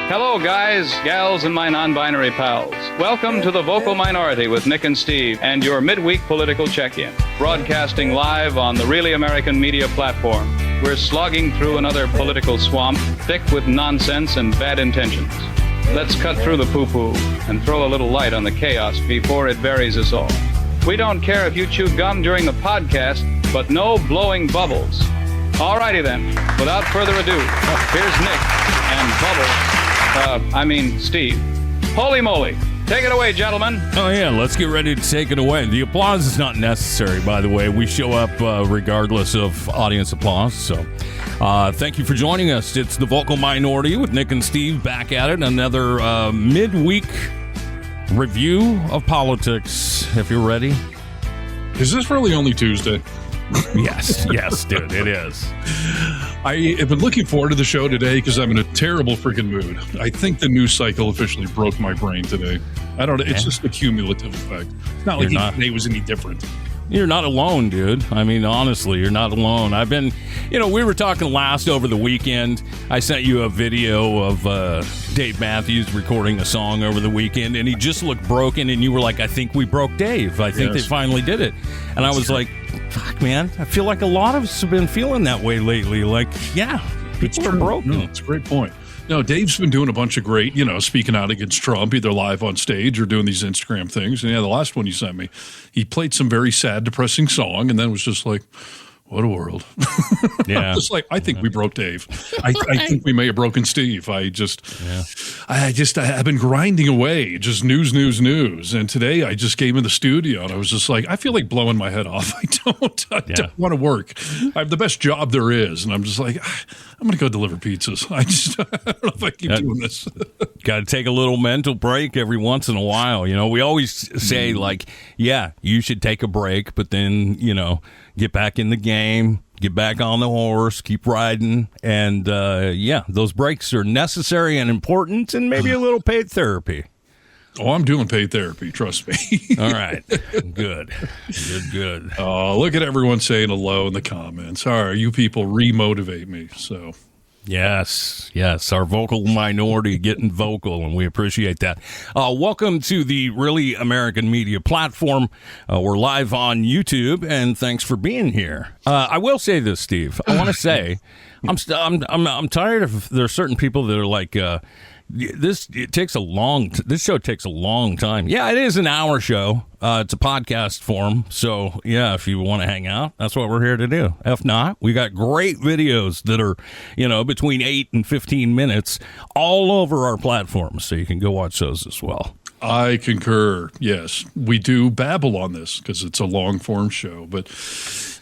Hello, guys, gals, and my non-binary pals. Welcome to The Vocal Minority with Nick and Steve and your midweek political check-in. Broadcasting live on the Really American Media platform. We're slogging through another political swamp, thick with nonsense and bad intentions. Let's cut through the poo-poo and throw a little light on the chaos before it buries us all. We don't care if you chew gum during the podcast, but no blowing bubbles. Alrighty then, without further ado, here's Nick and Bubbles. Steve. Holy moly. Take it away, gentlemen. Oh, yeah, let's get ready to take it away. The applause is not necessary, by the way. We show up regardless of audience applause. So thank you for joining us. It's The Vocal Minority with Nick and Steve back at it. Another midweek review of politics, if you're ready. Is this really only Tuesday? Yes, dude, it is. I have been looking forward to the show today because I'm in a terrible freaking mood. I think the news cycle officially broke my brain today. I don't know. It's just a cumulative effect. It's not like today was any different. You're not alone, dude. I mean, honestly, you're not alone. I've been, we were talking last over the weekend. I sent you a video of Dave Matthews recording a song over the weekend, and he just looked broken, and you were like, I think we broke Dave. I think they finally did it. And I was like, fuck, man, I feel like a lot of us have been feeling that way lately. Like, yeah, people are broken. No, it's a great point. No, Dave's been doing a bunch of great, speaking out against Trump, either live on stage or doing these Instagram things. And the last one you sent me, he played some very sad, depressing song, and then was just like, what a world. Yeah. Just like, I think we broke Dave. I think we may have broken Steve. I've been grinding away, just news. And today I just came in the studio and I was just like, I feel like blowing my head off. I don't want to work. I have the best job there is. And I'm just like, I'm going to go deliver pizzas. I don't know if I keep doing this. Got to take a little mental break every once in a while. We always say like, yeah, you should take a break, but then, get back in the game, get back on the horse, keep riding. And, those breaks are necessary and important, and maybe a little paid therapy. Oh, I'm doing paid therapy, trust me. All right. Good. Oh, look at everyone saying hello in the comments. All right, you people re-motivate me, so... Yes, our vocal minority getting vocal, and we appreciate that. Welcome to the Really American Media platform. We're live on YouTube, and thanks for being here. I will say this, Steve. I want to say I'm tired of there are certain people that are like this show takes a long time. Yeah, it is an hour show. It's a podcast form. So, yeah, if you want to hang out, that's what we're here to do. If not, we got great videos that are, between 8 and 15 minutes all over our platform. So you can go watch those as well. I concur. Yes, we do babble on this because it's a long form show. But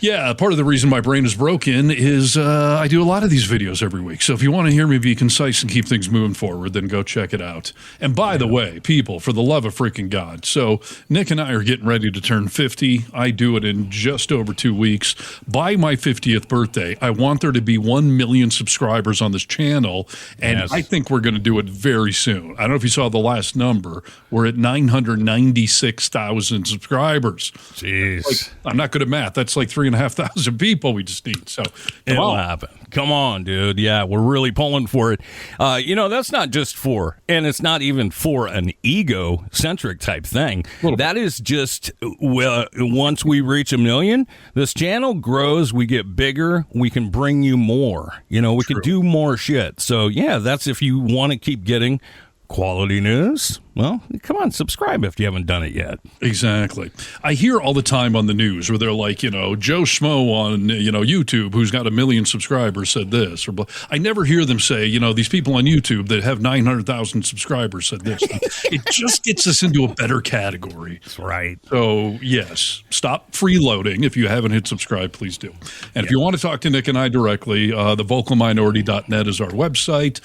yeah, part of the reason my brain is broken is I do a lot of these videos every week. So if you want to hear me be concise and keep things moving forward, then go check it out. And by the way, people, for the love of freaking God. So Nick and I are getting ready to turn 50. I do it in just over 2 weeks. By my 50th birthday, I want there to be 1 million subscribers on this channel. And I think we're going to do it very soon. I don't know if you saw the last number. We're at 996,000 subscribers. Jeez. I'm not good at math. That's like 3,500 people we just need. So it'll happen. Come on, dude. Yeah, we're really pulling for it. That's not just for, and it's not even for an ego-centric type thing. That is just, once we reach 1 million, this channel grows, we get bigger, we can bring you more. We can do more shit. So, yeah, that's if you want to keep getting quality news. Well, come on, subscribe if you haven't done it yet. Exactly. I hear all the time on the news where they're like, Joe Schmo on, YouTube, who's got 1 million subscribers said this. Or I never hear them say, these people on YouTube that have 900,000 subscribers said this. It just gets us into a better category. That's right. So, yes, stop freeloading. If you haven't hit subscribe, please do. And if you want to talk to Nick and I directly, thevocalminority.net is our website.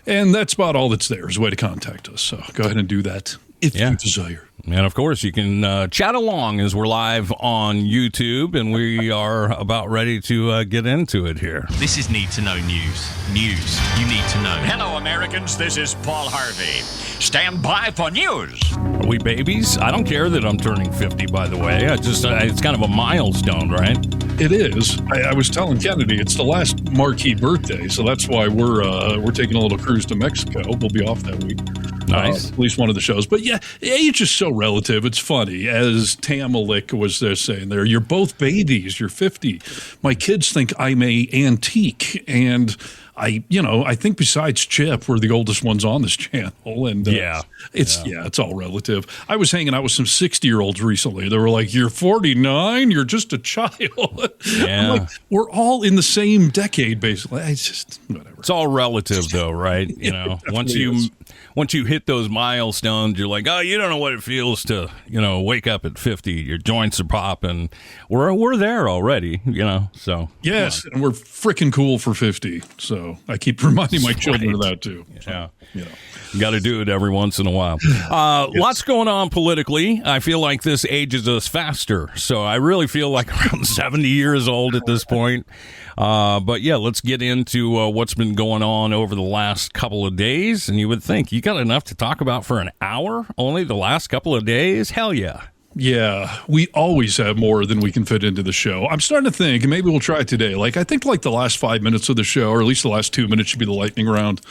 And that's about all that's there is a way to contact us. So go ahead and do that if you desire. And, of course, you can chat along as we're live on YouTube, and we are about ready to get into it here. This is Need to Know News. News you need to know. Hello, Americans. This is Paul Harvey. Stand by for news. Are we babies? I don't care that I'm turning 50, by the way. It's kind of a milestone, right? It is. I was telling Kennedy it's the last marquee birthday, so that's why we're taking a little cruise to Mexico. We'll be off that week. Nice. At least one of the shows. But yeah, age is so relative. It's funny. As Tamalik was there saying there, you're both babies. You're 50. My kids think I'm a antique, and I think besides Chip, we're the oldest ones on this channel, and it's all relative. I was hanging out with some 60-year-olds recently. They were like, "You're 49. You're just a child." Yeah. I'm like, we're all in the same decade, basically. It's just whatever. It's all relative, though, right? You know, once you hit those milestones, you're like, oh, you don't know what it feels to, wake up at 50. Your joints are popping. We're there already, So yes, and we're freaking cool for 50. So I keep reminding my children of that too. Yeah. You got to do it every once in a while. Lots going on politically. I feel like this ages us faster. So I really feel like around 70 years old at this point. But yeah, let's get into what's been going on over the last couple of days. And you would think you got enough to talk about for an hour? Only the last couple of days? Hell yeah. Yeah, we always have more than we can fit into the show. I'm starting to think, and maybe we'll try it today. I think the last 5 minutes of the show, or at least the last 2 minutes, should be the lightning round.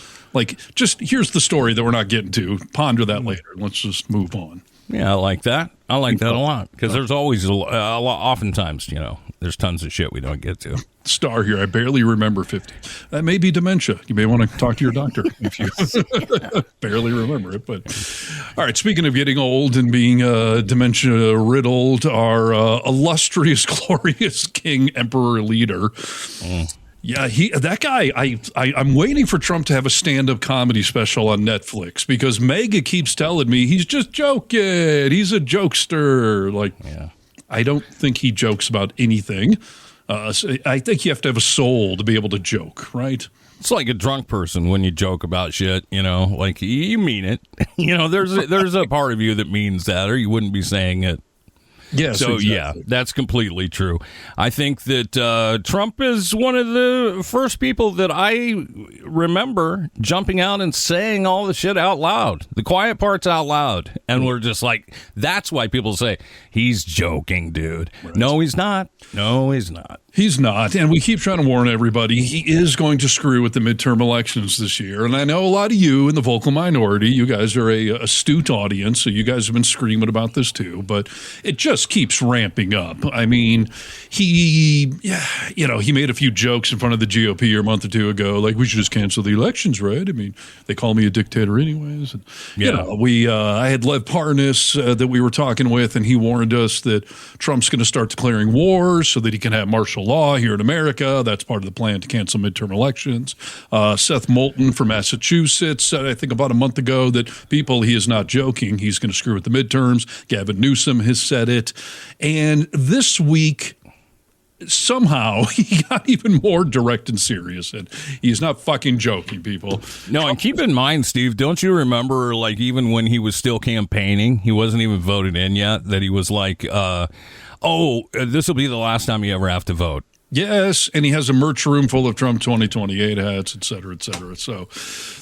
Just here's the story that we're not getting to. Ponder that later. Let's just move on. Yeah, I like that. I like that a lot because there's always oftentimes, there's tons of shit we don't get to. Star here. I barely remember 50. That may be dementia. You may want to talk to your doctor if you barely remember it. But all right, speaking of getting old and being dementia riddled, our illustrious, glorious king, emperor, leader. Yeah, that guy, I'm waiting for Trump to have a stand-up comedy special on Netflix because MAGA keeps telling me he's just joking. He's a jokester. I don't think he jokes about anything. So I think you have to have a soul to be able to joke, right? It's like a drunk person when you joke about shit, you mean it. There's a part of you that means that, or you wouldn't be saying it. Yes, so, exactly. Yeah, that's completely true. I think that Trump is one of the first people that I remember jumping out and saying all the shit out loud. The quiet parts out loud. And we're just like, that's why people say, he's joking, dude. Right. No, he's not. No, he's not. He's not, and we keep trying to warn everybody, he is going to screw with the midterm elections this year. And I know a lot of you in the vocal minority, you guys are a astute audience, so you guys have been screaming about this too, but it just keeps ramping up. I mean, he made a few jokes in front of the GOP a month or two ago, like we should just cancel the elections, right? I mean, they call me a dictator anyways. And, I had Lev Parnas that we were talking with, and he warned us that Trump's going to start declaring wars so that he can have martial law here in America. That's part of the plan to cancel midterm elections. Seth Moulton from Massachusetts said, I think about a month ago, that he is not joking. He's going to screw with the midterms. Gavin Newsom has said it. And this week, somehow he got even more direct and serious, and he's not fucking joking, people. No, and keep in mind, Steve, don't you remember, even when he was still campaigning, he wasn't even voted in yet, that he was like, this will be the last time you ever have to vote. Yes, and he has a merch room full of Trump 2028 hats, et cetera, et cetera. So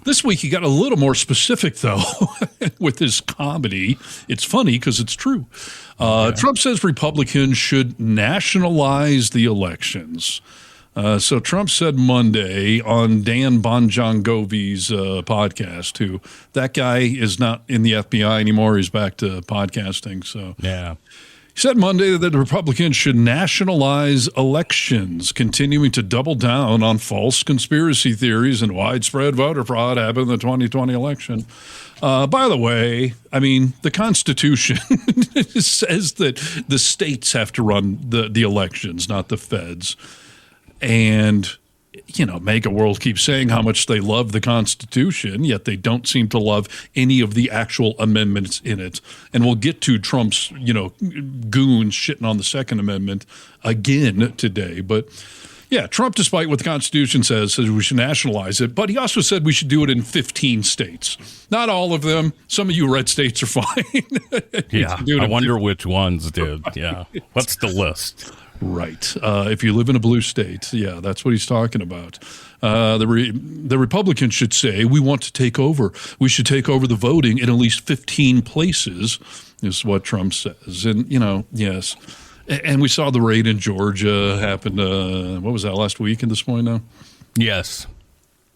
this week he got a little more specific, though, with his comedy. It's funny because it's true. Trump says Republicans should nationalize the elections. So Trump said Monday on Dan Bonjangovi's podcast, that guy is not in the FBI anymore. He's back to podcasting. So yeah. He said Monday that the Republicans should nationalize elections, continuing to double down on false conspiracy theories and widespread voter fraud happened in the 2020 election. By the way, I mean, the Constitution says that the states have to run the elections, not the feds. And MAGA World keeps saying how much they love the Constitution, yet they don't seem to love any of the actual amendments in it. And we'll get to Trump's, goons shitting on the Second Amendment again today. But yeah, Trump, despite what the Constitution says we should nationalize it, but he also said we should do it in 15 states. Not all of them. Some of you red states are fine. Yeah, I wonder which ones, dude. Yeah. What's the list? Right. If you live in a blue state, yeah, that's what he's talking about. The Republicans should say, we want to take over. We should take over the voting in at least 15 places, is what Trump says. And, yes, And we saw the raid in Georgia happen, what was that, last week at this point now? Yes.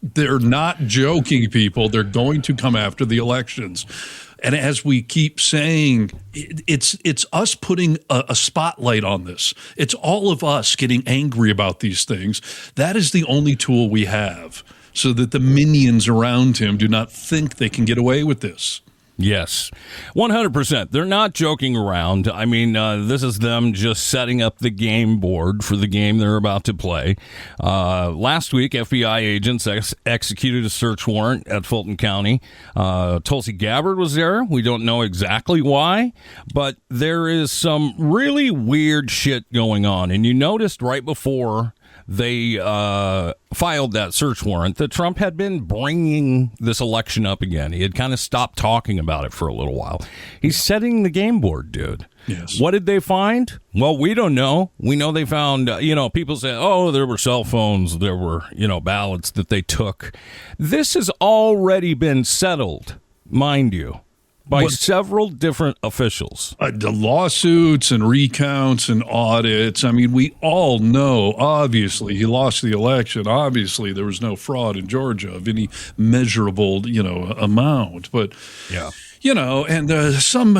They're not joking, people. They're going to come after the elections. And as we keep saying, it's us putting a spotlight on this. It's all of us getting angry about these things. That is the only tool we have so that the minions around him do not think they can get away with this. Yes, 100%. They're not joking around. I mean, this is them just setting up the game board for the game they're about to play. Last week, FBI agents executed a search warrant at Fulton County. Tulsi Gabbard was there. We don't know exactly why, but there is some really weird shit going on. And you noticed right before they filed that search warrant that Trump had been bringing this election up again. He had kind of stopped talking about it for a little while. He's setting the game board, dude. Yes. What did they find? Well, we don't know. We know they found, people say, oh, there were cell phones, there were, ballots that they took. This has already been settled, mind you, by several different officials. The lawsuits and recounts and audits. I mean, we all know, obviously, he lost the election. Obviously, there was no fraud in Georgia of any measurable, amount. But, yeah. And some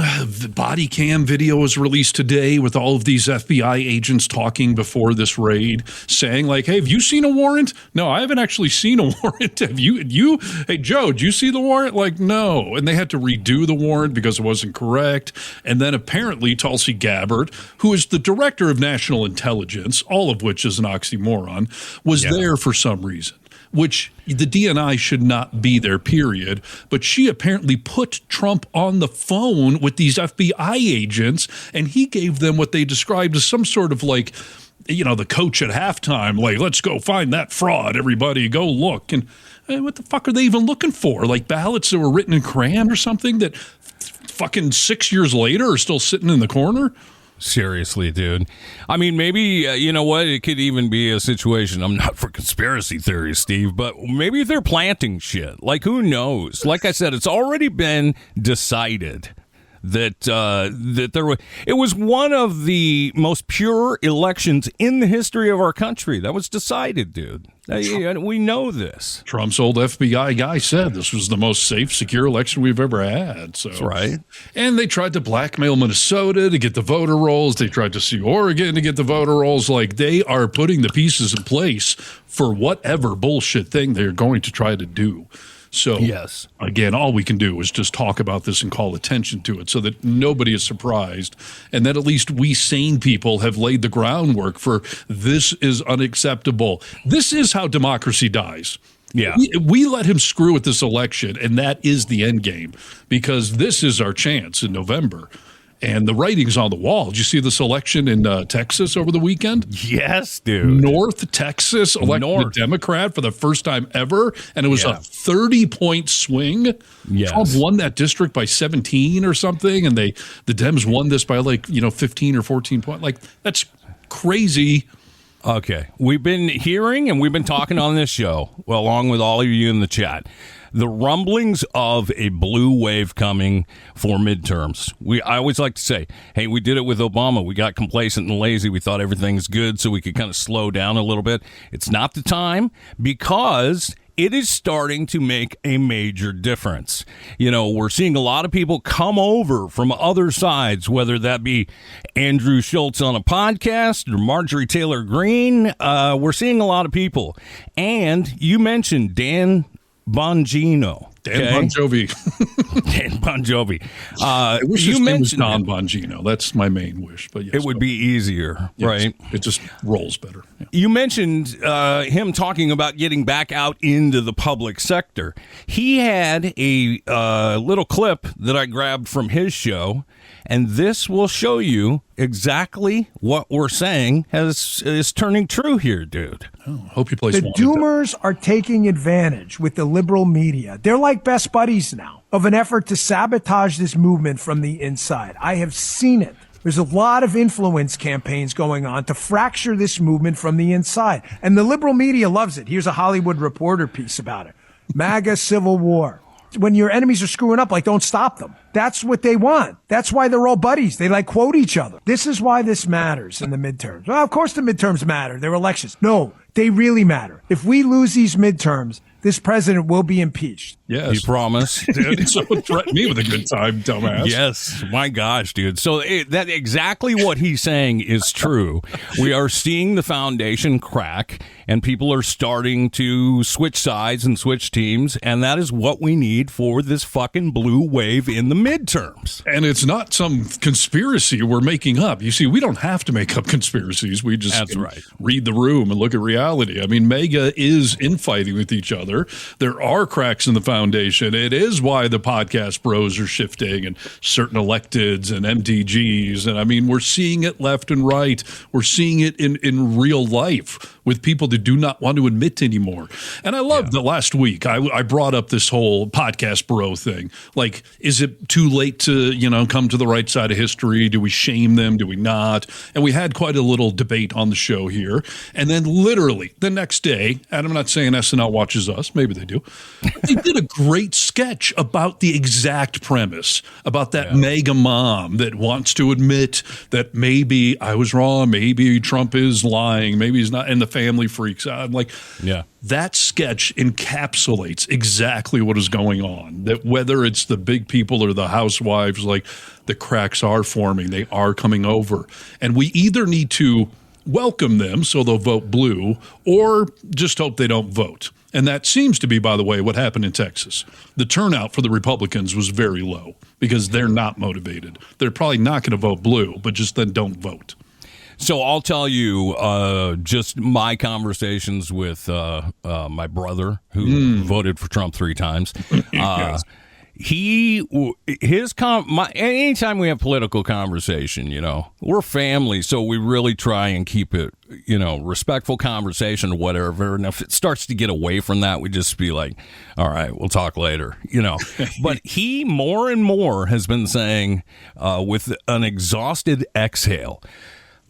body cam video was released today with all of these FBI agents talking before this raid, saying like, hey, have you seen a warrant? No, I haven't actually seen a warrant. Have you? Hey, Joe, did you see the warrant? Like, no. And they had to redo the warrant because it wasn't correct. And then apparently Tulsi Gabbard, who is the director of national intelligence, all of which is an oxymoron, was there for some reason, which the DNI should not be there, period. But she apparently put Trump on the phone with these FBI agents, and he gave them what they described as some sort of like, the coach at halftime, like, let's go find that fraud, everybody, go look. And what the fuck are they even looking for? Like ballots that were written in crayon or something that fucking 6 years later are still sitting in the corner? Seriously, dude. I mean, maybe, it could even be a situation. I'm not for conspiracy theories, Steve, but maybe they're planting shit. Like, who knows? Like I said, it's already been decided that it was one of the most pure elections in the history of our country. That was decided, dude. We know this. Trump's old FBI guy said this was the most safe, secure election we've ever had. So, that's right. And they tried to blackmail Minnesota to get the voter rolls. They tried to sue Oregon to get the voter rolls. Like, they are putting the pieces in place for whatever bullshit thing they're going to try to do. So, yes. Again, all we can do is just talk about this and call attention to it so that nobody is surprised, and that at least we sane people have laid the groundwork for this is unacceptable. This is how democracy dies. Yeah. We let him screw with this election, and that is the end game, because this is our chance in November. And the writing's on the wall. Did you see this election in Texas over the weekend? Yes, dude. North Texas elected a Democrat for the first time ever, and it was a 30-point swing. Yes. Trump won that district by 17 or something, and the Dems won this by 15 or 14 points. Like, that's crazy. Okay. We've been hearing and we've been talking on this show, along with all of you in the chat, the rumblings of a blue wave coming for midterms. I always like to say, hey, we did it with Obama. We got complacent and lazy. We thought everything's good, so we could kind of slow down a little bit. It's not the time, because it is starting to make a major difference. We're seeing a lot of people come over from other sides, whether that be Andrew Schultz on a podcast or Marjorie Taylor Greene. We're seeing a lot of people. And you mentioned Dan Bongino. Dan Bon Jovi. Dan Bon Jovi. I wish his name was Don Bongino. That's my main wish. But yes, it would be easier, right? It just rolls better. Yeah. You mentioned him talking about getting back out into the public sector. He had a little clip that I grabbed from his show, and this will show you exactly what we're saying is turning true here, dude. Oh, hope you play The doomers are taking advantage with the liberal media. They're like best buddies now of an effort to sabotage this movement from the inside. I have seen it. There's a lot of influence campaigns going on to fracture this movement from the inside. And the liberal media loves it. Here's a Hollywood Reporter piece about it. MAGA Civil War. when your enemies are screwing up, like, don't stop them. That's what they want. That's why they're all buddies. They like quote each other. This is why this matters in the midterms. Well, of course the midterms matter. They're elections. No, they really matter. If we lose these midterms, this president will be impeached. Yes. You promise? Someone threatened me with a good time, dumbass. Yes. My gosh, dude. So that exactly what he's saying is true. We are seeing the foundation crack, and people are starting to switch sides and switch teams, and that is what we need for this fucking blue wave in the midterms. And it's not some conspiracy we're making up. You see, we don't have to make up conspiracies. We just read the room and look at reality. I mean, MAGA is infighting with each other. There are cracks in the foundation. It is why the podcast bros are shifting and certain electeds and MTGs. And I mean, we're seeing it left and right. We're seeing it in real life with people that do not want to admit anymore. And I love that last week I brought up this whole podcast bro thing. Like, is it too late to, come to the right side of history? Do we shame them? Do we not? And we had quite a little debate on the show here. And then literally the next day, and I'm not saying SNL watches us, maybe they do. They did a great sketch about the exact premise, about that MAGA mom that wants to admit that maybe I was wrong, maybe Trump is lying, maybe he's not, and the family freaks out. I'm like, that sketch encapsulates exactly what is going on, that whether it's the big people or the housewives, like, the cracks are forming, they are coming over. And we either need to welcome them so they'll vote blue or just hope they don't vote. And that seems to be, by the way, what happened in Texas. The turnout for the Republicans was very low because they're not motivated. They're probably not going to vote blue, but just then don't vote. So I'll tell you just my conversations with my brother who voted for Trump 3 times. Yes. Anytime we have political conversation, we're family, so we really try and keep it, respectful conversation or whatever. And if it starts to get away from that, we just be like, all right, we'll talk later, But he more and more has been saying with an exhausted exhale,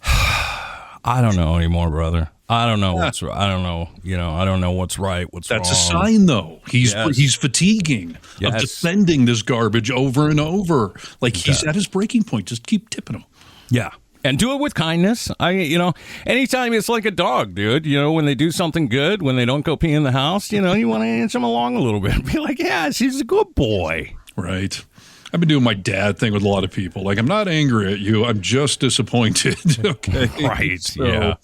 I don't know anymore, brother. I don't know what's right. I don't know, I don't know what's right, what's That's wrong. That's a sign, though. He's fatiguing of defending this garbage over and over. Like, he's at his breaking point. Just keep tipping him. Yeah. And do it with kindness. Anytime it's like a dog, dude. When they do something good, when they don't go pee in the house, you want to inch them along a little bit. Be like, yeah, she's a good boy. Right. I've been doing my dad thing with a lot of people. Like, I'm not angry at you. I'm just disappointed. Okay. Right. So, yeah.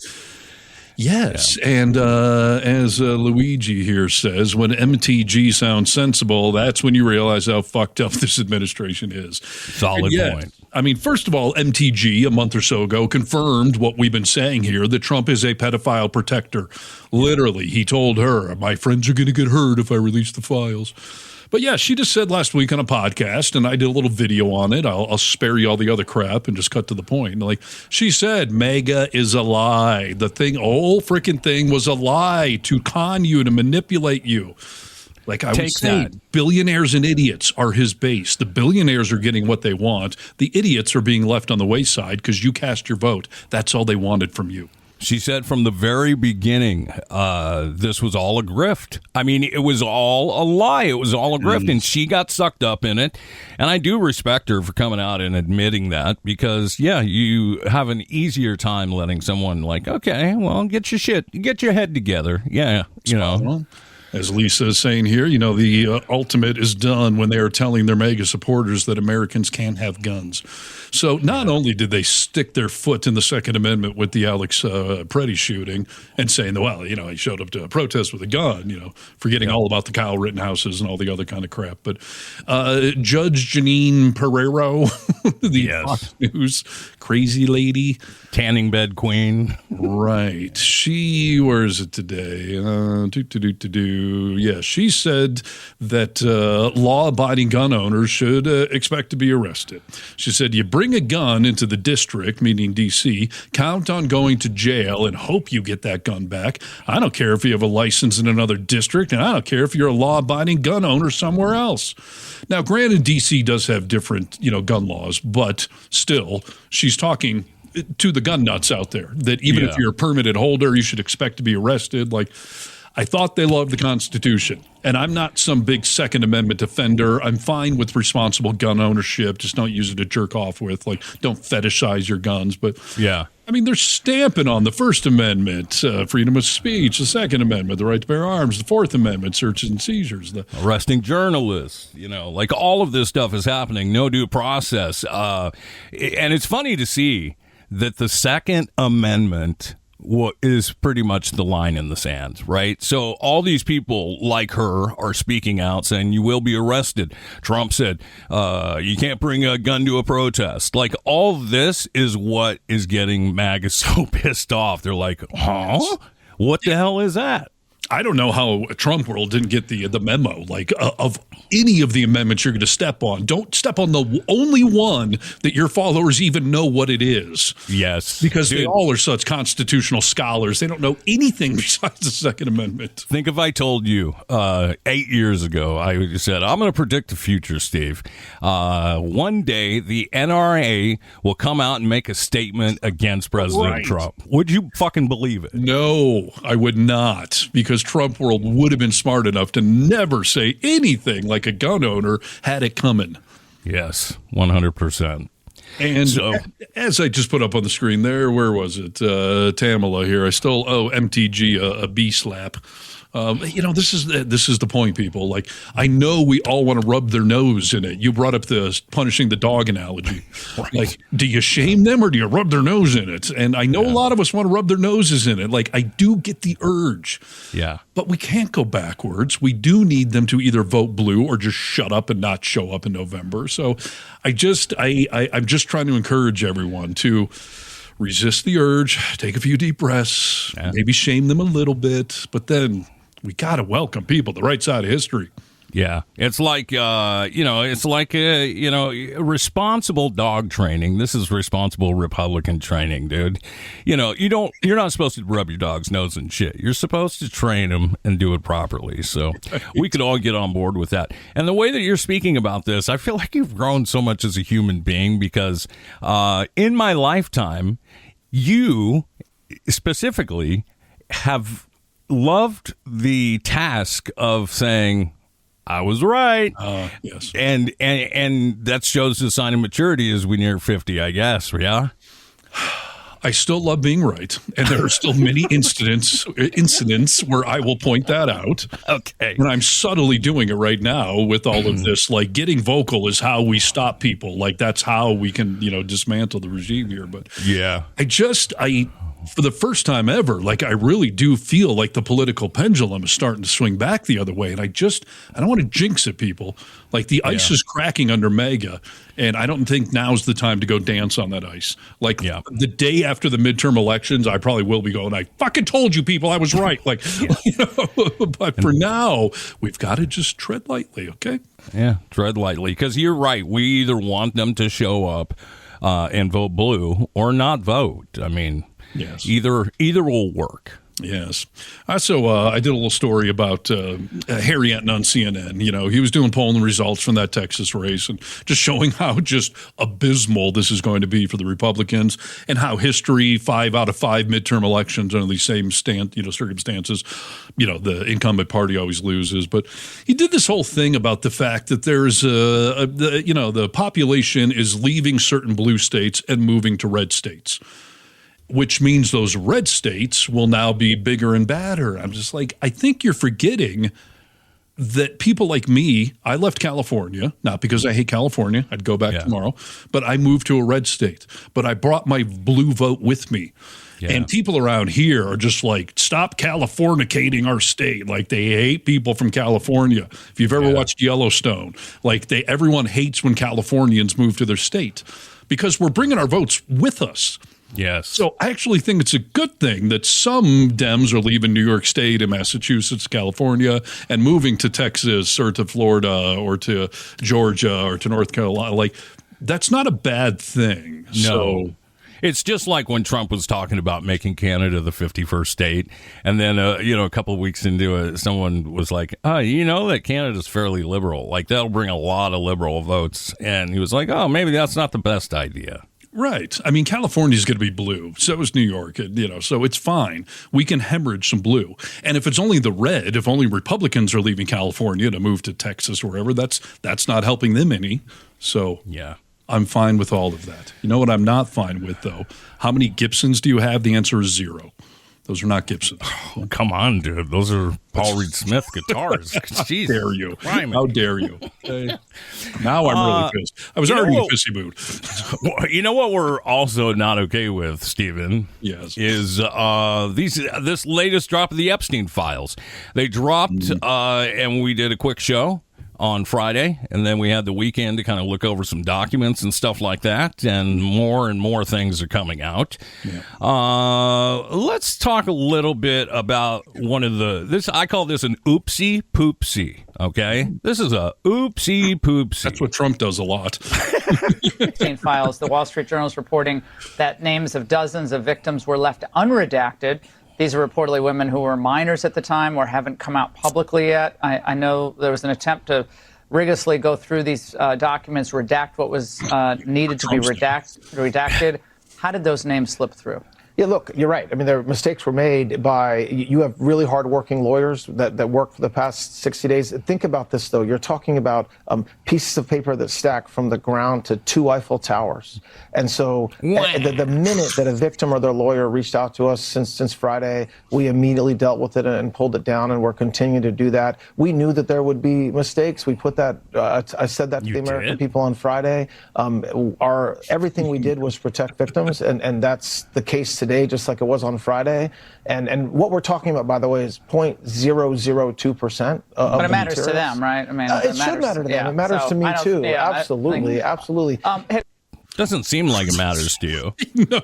Yes, and as Luigi here says, when MTG sounds sensible, that's when you realize how fucked up this administration is. Solid point. I mean, first of all, MTG a month or so ago confirmed what we've been saying here, that Trump is a pedophile protector. Literally, he told her, my friends are going to get hurt if I release the files. But yeah, she just said last week on a podcast, and I did a little video on it. I'll spare you all the other crap and just cut to the point. Like, she said, MAGA is a lie. The whole freaking thing was a lie to con you, to manipulate you. Like, I would say, billionaires and idiots are his base. The billionaires are getting what they want. The idiots are being left on the wayside because you cast your vote. That's all they wanted from you. She said from the very beginning, this was all a grift. I mean, it was all a lie. It was all a grift, and she got sucked up in it. And I do respect her for coming out and admitting that because, you have an easier time letting someone like, okay, well, get your head together. Yeah, As Lisa is saying here, the ultimate is done when they are telling their MAGA supporters that Americans can't have guns. So not only did they stick their foot in the Second Amendment with the Alex Preddy shooting and saying, well, he showed up to a protest with a gun, forgetting all about the Kyle Rittenhouses and all the other kind of crap. But Judge Janine Pereiro, the Fox News crazy lady. Tanning bed queen. Right. She, where is it today? Yeah, she said that law-abiding gun owners should expect to be arrested. She said, you bring a gun into the district, meaning D.C., count on going to jail and hope you get that gun back. I don't care if you have a license in another district, and I don't care if you're a law-abiding gun owner somewhere else. Now, granted, D.C. does have different, gun laws, but still, she's talking to the gun nuts out there that even if you're a permitted holder, you should expect to be arrested. Like, I thought they loved the Constitution. And I'm not some big Second Amendment defender. I'm fine with responsible gun ownership. Just don't use it to jerk off with. Like, don't fetishize your guns. But Yeah. I mean, they're stamping on the First Amendment, freedom of speech, the Second Amendment, the right to bear arms, the Fourth Amendment, searches and seizures. Arresting journalists, like all of this stuff is happening, no due process. And it's funny to see that the Second Amendment is pretty much the line in the sand, right? So all these people like her are speaking out saying you will be arrested. Trump said you can't bring a gun to a protest. Like, all this is what is getting MAGA so pissed off. They're like, huh? What the hell is that? I don't know how Trump world didn't get the memo, like, of any of the amendments you're going to step on. Don't step on the only one that your followers even know what it is. Yes. Because they all are such constitutional scholars. They don't know anything besides the Second Amendment. Think if I told you 8 years ago, I said, I'm going to predict the future, Steve. One day, the NRA will come out and make a statement against President Trump. Would you fucking believe it? No, I would not, because Trump world would have been smart enough to never say anything like a gun owner had it coming. Yes, 100%. And so, as I just put up on the screen there, where was it? Tamala here. MTG, a B slap. This is the point, people. Like, I know we all want to rub their nose in it. You brought up the punishing the dog analogy. Right. Like, do you shame them or do you rub their nose in it? And I know a lot of us want to rub their noses in it. Like, I do get the urge. Yeah. But we can't go backwards. We do need them to either vote blue or just shut up and not show up in November. So I'm just trying to encourage everyone to resist the urge, take a few deep breaths, maybe shame them a little bit, but then we got to welcome people to the right side of history. Yeah, it's like responsible dog training. This is responsible Republican training, dude. You're not supposed to rub your dog's nose and shit. You're supposed to train them and do it properly. So we could all get on board with that. And the way that you're speaking about this, I feel like you've grown so much as a human being because in my lifetime, you specifically have loved the task of saying, I was right. Yes. And that shows the sign of maturity as we near 50, I guess. Yeah. I still love being right. And there are still many incidents where I will point that out. Okay. And I'm subtly doing it right now with all of this. Like, getting vocal is how we stop people. Like, that's how we can, dismantle the regime here. But yeah, for the first time ever, like, I really do feel like the political pendulum is starting to swing back the other way. And I don't want to jinx it, people. Like, the ice is cracking under MAGA, and I don't think now's the time to go dance on that ice. Like, the day after the midterm elections, I probably will be going, I fucking told you people I was right. Like, but for now, we've got to just tread lightly, okay? Yeah, tread lightly. Because you're right. We either want them to show up and vote blue or not vote. I mean, yes. Either will work. Yes. So I did a little story about Harry Anton on CNN. He was doing polling results from that Texas race and just showing how just abysmal this is going to be for the Republicans and how history, 5 out of 5 midterm elections under these same circumstances, the incumbent party always loses. But he did this whole thing about the fact that there's the population is leaving certain blue states and moving to red states, which means those red states will now be bigger and badder. I'm just like, I think you're forgetting that people like me, I left California, not because I hate California, I'd go back tomorrow, but I moved to a red state. But I brought my blue vote with me. Yeah. And people around here are just like, stop Californicating our state. Like, they hate people from California. If you've ever watched Yellowstone, like, everyone hates when Californians move to their state because we're bringing our votes with us. Yes. So I actually think it's a good thing that some Dems are leaving New York State and Massachusetts, California, and moving to Texas or to Florida or to Georgia or to North Carolina. Like, that's not a bad thing. No. So, it's just like when Trump was talking about making Canada the 51st state. And then, a couple of weeks into it, someone was like, that Canada's fairly liberal. Like, that'll bring a lot of liberal votes. And he was like, oh, maybe that's not the best idea. Right. I mean, California's going to be blue. So is New York. So it's fine. We can hemorrhage some blue. And if it's only the red, if only Republicans are leaving California to move to Texas or wherever, that's not helping them any. So yeah, I'm fine with all of that. You know what I'm not fine with, though? How many Gibsons do you have? The answer is 0. Those are not Gibsons. Oh, come on, dude. Those are Paul Reed Smith guitars. Jeez. How dare you? Criminy. How dare you? Okay. Now I'm really pissed. I was already in a pissy mood. Well, you know what we're also not okay with, Stephen? Yes. Is this latest drop of the Epstein Files. They dropped, and we did a quick show on Friday, and then we had the weekend to kind of look over some documents and stuff like that, and more things are coming out. Yeah. Let's talk a little bit about one of this. I call this an oopsie poopsie. Okay, this is a oopsie poopsie. That's what Trump does a lot. Epstein Files. The Wall Street Journal is reporting that names of dozens of victims were left unredacted. These are reportedly women who were minors at the time or haven't come out publicly yet. I know there was an attempt to rigorously go through these documents, redact what was needed to be redacted. How did those names slip through? Yeah, look, you're right. I mean, there mistakes were made by, you have really hardworking lawyers that work for the past 60 days. Think about this, though. You're talking about pieces of paper that stack from the ground to 2 Eiffel Towers. And so the minute that a victim or their lawyer reached out to us since Friday, we immediately dealt with it and pulled it down, and we're continuing to do that. We knew that there would be mistakes. We put that, I said that to the American people on Friday. Everything we did was protect victims, and that's the case today, just like it was on Friday. And what we're talking about, by the way, is 0.002%. But it matters to them, right? I mean, it should matter to them. It matters to me, too. Yeah, absolutely. Absolutely. Doesn't seem like it matters to you. No.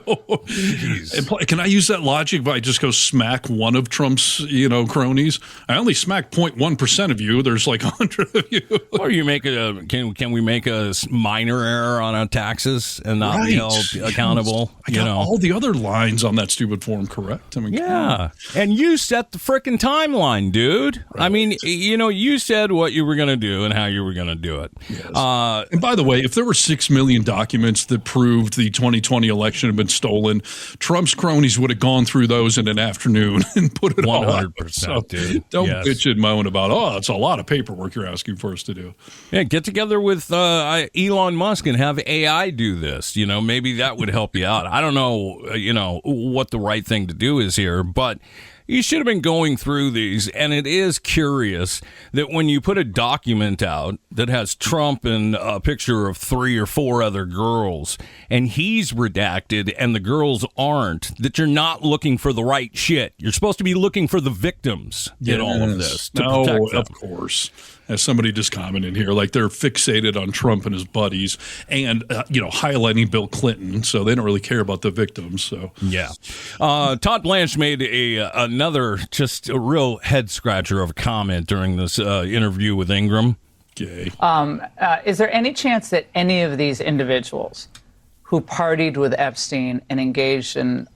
Can I use that logic if I just go smack one of Trump's, cronies? I only smack 0.1% of you. There's like 100 of you. Or you make can we make a minor error on our taxes and not be held accountable? I got all the other lines on that stupid form correct. I mean, yeah. And you set the frickin' timeline, dude. Right. I mean, you said what you were going to do and how you were going to do it. Yes. And by the way, if there were 6 million documents that proved the 2020 election had been stolen, Trump's cronies would have gone through those in an afternoon and put it 100%, so dude. Don't bitch and moan about, it's a lot of paperwork you're asking for us to do. Yeah, get together with Elon Musk and have AI do this. Maybe that would help you out. I don't know, what the right thing to do is here, but you should have been going through these, and it is curious that when you put a document out that has Trump and a picture of 3 or 4 other girls, and he's redacted and the girls aren't, that you're not looking for the right shit. You're supposed to be looking for the victims in all of this to protect them. Of course. As somebody just commented here, like they're fixated on Trump and his buddies and, highlighting Bill Clinton, so they don't really care about the victims. So yeah. Todd Blanche made another just a real head-scratcher of a comment during this interview with Ingram. Okay. Is there any chance that any of these individuals who partied with Epstein and engaged in,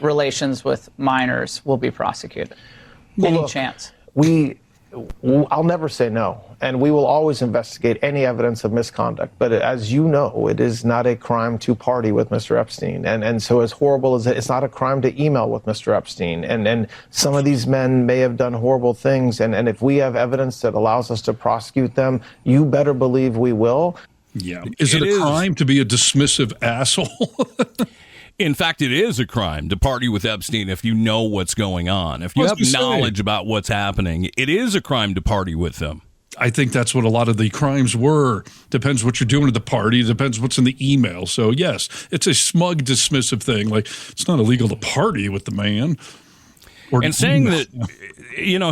relations with minors will be prosecuted? Any chance? I'll never say no, and we will always investigate any evidence of misconduct. But as you know, it is not a crime to party with Mr. Epstein. And so as horrible as it's not a crime to email with Mr. Epstein. And some of these men may have done horrible things. And if we have evidence that allows us to prosecute them, you better believe we will. Yeah. Is it a crime to be a dismissive asshole? In fact, it is a crime to party with Epstein if you know what's going on. If you have knowledge about what's happening, it is a crime to party with them. I think that's what a lot of the crimes were. Depends what you're doing at the party. Depends what's in the email. So, yes, it's a smug, dismissive thing. Like, it's not illegal to party with the man. And saying that,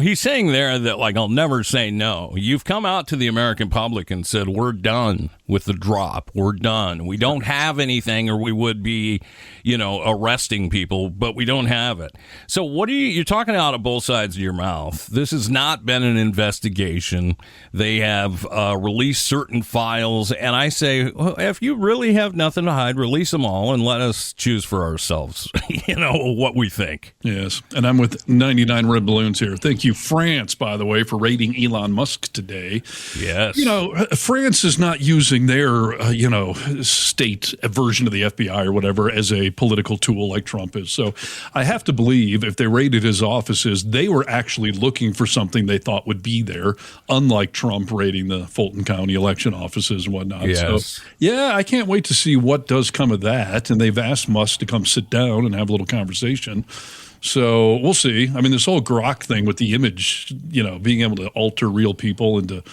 he's saying there that, like, I'll never say no. You've come out to the American public and said, we're done with the drop. We're done. We don't have anything, or we would be, arresting people, but we don't have it. So what you're talking out of both sides of your mouth. This has not been an investigation. They have released certain files. And I say, well, if you really have nothing to hide, release them all and let us choose for ourselves, what we think. Yes. And I'm with with 99 red balloons here. Thank you, France, by the way, for raiding Elon Musk today. Yes. You know, France is not using their, state version of the FBI or whatever as a political tool like Trump is. So I have to believe if they raided his offices, they were actually looking for something they thought would be there, unlike Trump raiding the Fulton County election offices and whatnot. Yes. So, yeah, I can't wait to see what does come of that. And they've asked Musk to come sit down and have a little conversation. So we'll see. I mean, this whole Grok thing with the image, being able to alter real people into,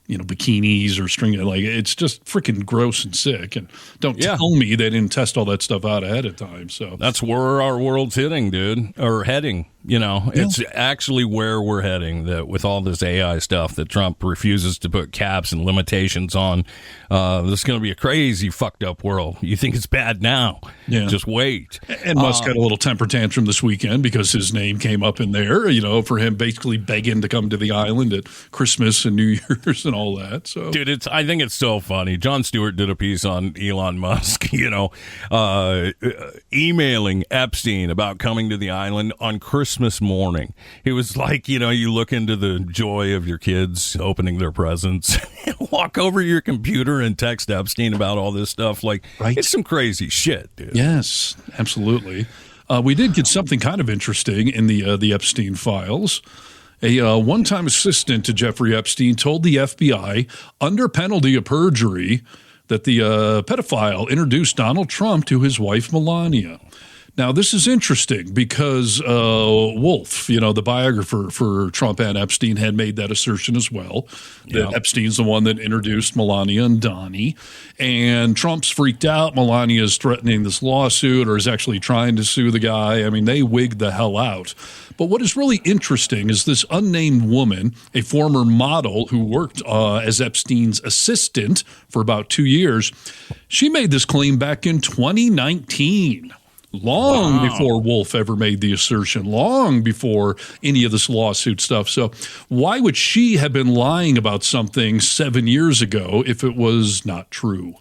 bikinis or string, like it's just freaking gross and sick. And don't tell me they didn't test all that stuff out ahead of time. So that's where our world's heading, dude, or heading. It's actually where we're heading, that with all this AI stuff that Trump refuses to put caps and limitations on. This is going to be a crazy fucked up world. You think it's bad now. Yeah. Just wait. And Musk had a little temper tantrum this weekend because his name came up in there, for him basically begging to come to the island at Christmas and New Year's and all that. So, dude, I think it's so funny. Jon Stewart did a piece on Elon Musk, emailing Epstein about coming to the island on Christmas morning. It was like, you look into the joy of your kids opening their presents, walk over to your computer and text Epstein about all this stuff. Like, It's some crazy shit, dude. Yes, absolutely. We did get something kind of interesting in the Epstein Files. A one-time assistant to Jeffrey Epstein told the FBI under penalty of perjury that the pedophile introduced Donald Trump to his wife, Melania. Now, this is interesting because Wolf, the biographer for Trump and Epstein, had made that assertion as well, that Epstein's the one that introduced Melania and Donnie. And Trump's freaked out. Melania is threatening this lawsuit or is actually trying to sue the guy. I mean, they wigged the hell out. But what is really interesting is this unnamed woman, a former model who worked as Epstein's assistant for about 2 years, she made this claim back in 2019. Long before Wolf ever made the assertion, long before any of this lawsuit stuff. So why would she have been lying about something 7 years ago if it was not true?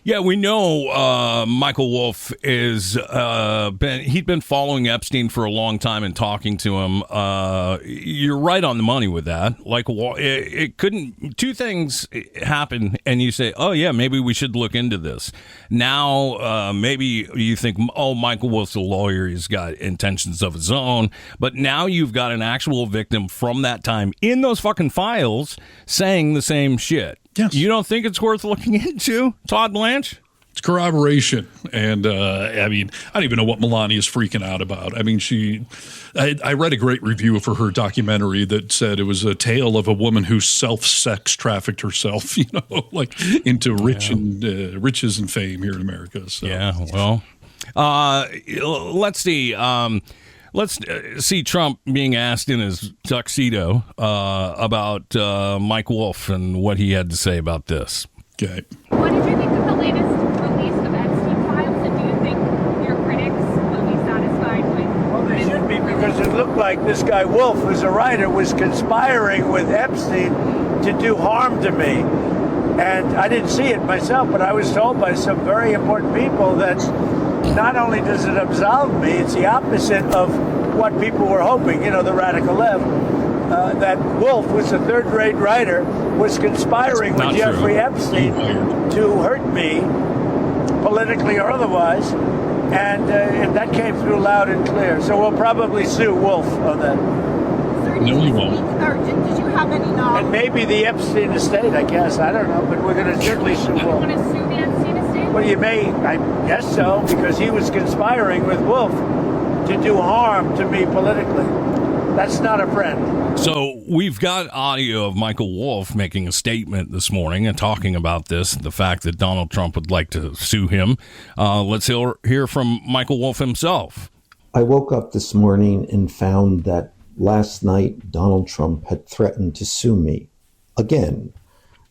Yeah, we know Michael Wolff he'd been following Epstein for a long time and talking to him. You're right on the money with that. Like, it couldn't, two things happen and you say, oh yeah, maybe we should look into this. Now, maybe you think, oh, Michael Wolff's a lawyer, he's got intentions of his own. But now you've got an actual victim from that time in those fucking files saying the same shit. Yes. You don't think it's worth looking into, Todd Blanche? It's corroboration. And, I don't even know what Melania's freaking out about. I mean, I read a great review for her documentary that said it was a tale of a woman who self-sex trafficked herself, into riches and fame here in America. So. Yeah, well, let's see. Let's see Trump being asked in his tuxedo about Mike Wolff and what he had to say about this. Okay. What did you think of the latest release of Epstein Files, and do you think your critics will be satisfied with? Well, they should be, because it looked like this guy Wolff, who's a writer, was conspiring with Epstein to do harm to me. And I didn't see it myself, but I was told by some very important people that not only does it absolve me, it's the opposite of what people were hoping, the radical left, that Wolff, was a third-rate writer, was conspiring with Jeffrey Epstein to hurt me, politically or otherwise, and that came through loud and clear. So we'll probably sue Wolff on that. No, you won't. Or did you have any knowledge? And maybe the Epstein estate, I guess. I don't know, but we're going to certainly sue Wolff. You want to sue the Epstein estate? Well, you may, I guess so, because he was conspiring with Wolff to do harm to me politically. That's not a friend. So we've got audio of Michael Wolff making a statement this morning and talking about this, the fact that Donald Trump would like to sue him. Let's hear from Michael Wolff himself. I woke up this morning and found that last night Donald Trump had threatened to sue me again.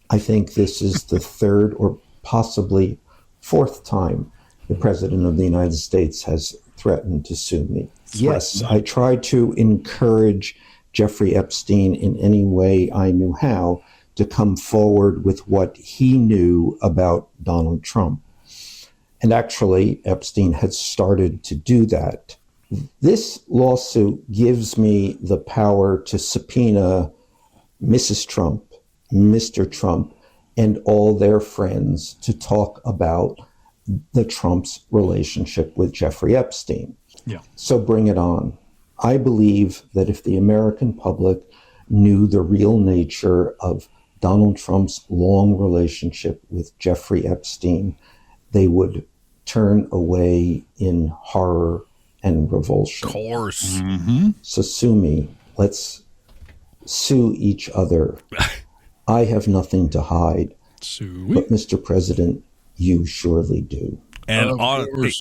I think this is the third or possibly fourth time the President of the United States has threatened to sue me. Yes, I tried to encourage Jeffrey Epstein in any way I knew how to come forward with what he knew about Donald Trump. And actually, Epstein had started to do that. This lawsuit gives me the power to subpoena Mrs. Trump, Mr. Trump, and all their friends to talk about the Trump's relationship with Jeffrey Epstein. Yeah. So bring it on. I believe that if the American public knew the real nature of Donald Trump's long relationship with Jeffrey Epstein, they would turn away in horror and revulsion. Of course. Mm-hmm. So sue me. Let's sue each other. I have nothing to hide. But Mr. President, you surely do. And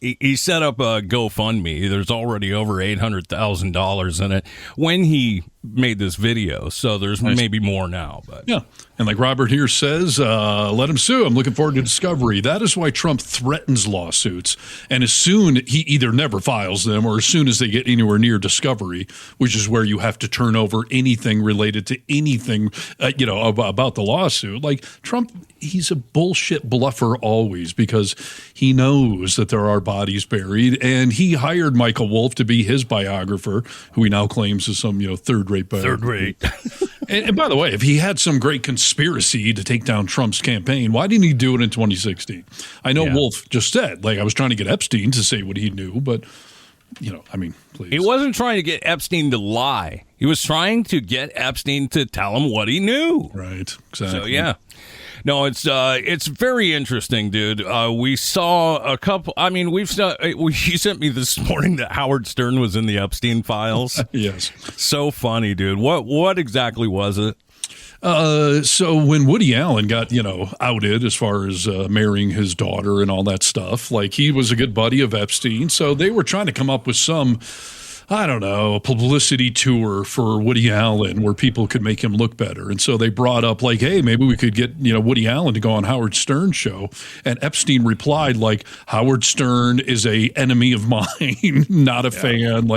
he set up a GoFundMe. There's already over $800,000 in it when he made this video. So there's maybe more now. But yeah. And like Robert here says, let him sue. I'm looking forward to discovery. That is why Trump threatens lawsuits. And as soon he either never files them or as soon as they get anywhere near discovery, which is where you have to turn over anything related to anything, about the lawsuit. Like Trump, he's a bullshit bluffer always because he knows that there are bodies buried. And he hired Michael Wolff to be his biographer, who he now claims is some, third-rate biographer. Third-rate. And by the way, if he had some great conspiracy to take down Trump's campaign, why didn't he do it in 2016? I know Wolf just said, I was trying to get Epstein to say what he knew, but, please. He wasn't trying to get Epstein to lie. He was trying to get Epstein to tell him what he knew. Right, exactly. So, yeah. No, it's very interesting, dude. We saw a couple. I mean, you sent me this morning that Howard Stern was in the Epstein Files. Yes, so funny, dude. What exactly was it? So when Woody Allen got, outed as far as marrying his daughter and all that stuff, he was a good buddy of Epstein. So they were trying to come up with some, publicity tour for Woody Allen where people could make him look better. And so they brought up hey, maybe we could get, Woody Allen to go on Howard Stern's show. And Epstein replied Howard Stern is a enemy of mine, not a fan.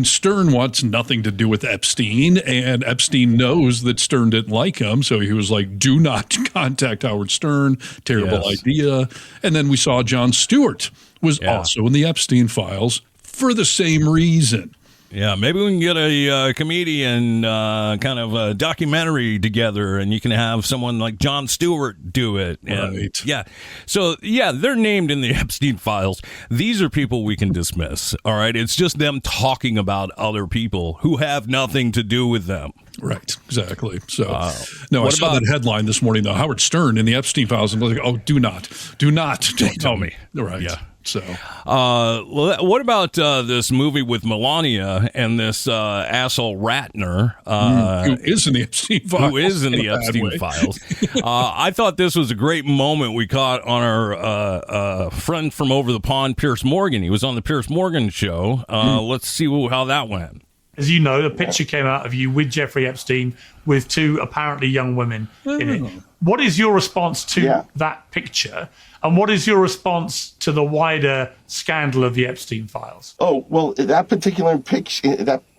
Stern wants nothing to do with Epstein. And Epstein knows that Stern didn't like him. So he was do not contact Howard Stern. Terrible idea. And then we saw Jon Stewart was also in the Epstein Files for the same reason. Yeah, maybe we can get a comedian kind of a documentary together, and you can have someone like Jon Stewart do it. And, right. Yeah. So, they're named in the Epstein Files. These are people we can dismiss, all right? It's just them talking about other people who have nothing to do with them. Right, exactly. So, I saw that headline this morning, though. Howard Stern in the Epstein Files. And I was like, do not tell me. Right. Yeah. So, what about this movie with Melania and this asshole Ratner, who is in the Epstein Files? Who is in the Epstein Files? I thought this was a great moment we caught on our friend from over the pond, Piers Morgan. He was on the Piers Morgan show. Let's see how that went. As you know, a picture came out of you with Jeffrey Epstein with two apparently young women in it. What is your response to that picture? And what is your response to the wider scandal of the Epstein Files? Oh, well, that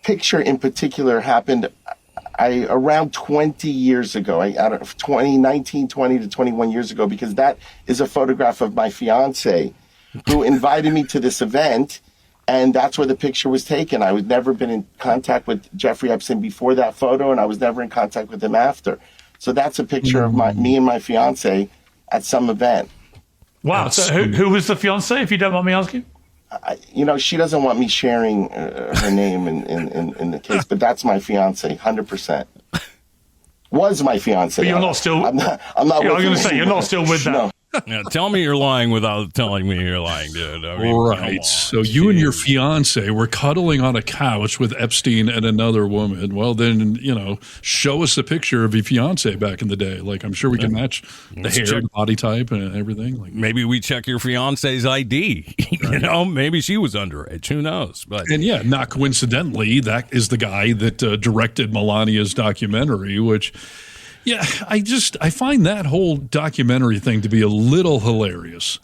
picture in particular happened around 20 years ago. I don't know, 19, 20 to 21 years ago, because that is a photograph of my fiance who invited me to this event. And that's where the picture was taken. I had never been in contact with Jeffrey Epstein before that photo, and I was never in contact with him after. So that's a picture of me and my fiance at some event. Wow. So who was the fiance, if you don't mind me asking? She doesn't want me sharing her name in the case, but that's my fiance, 100%. Was my fiance. But you're not still. I'm not. I'm going to say you're not still with that. No. Yeah, tell me you're lying without telling me you're lying, dude. Right. So you and your fiance were cuddling on a couch with Epstein and another woman. Well, then, show us a picture of your fiance back in the day. I'm sure we can match the hair, body type, and everything. Maybe we check your fiance's ID. Right. Maybe she was underage. Who knows? But not coincidentally, that is the guy that directed Melania's documentary, which. Yeah, I find that whole documentary thing to be a little hilarious.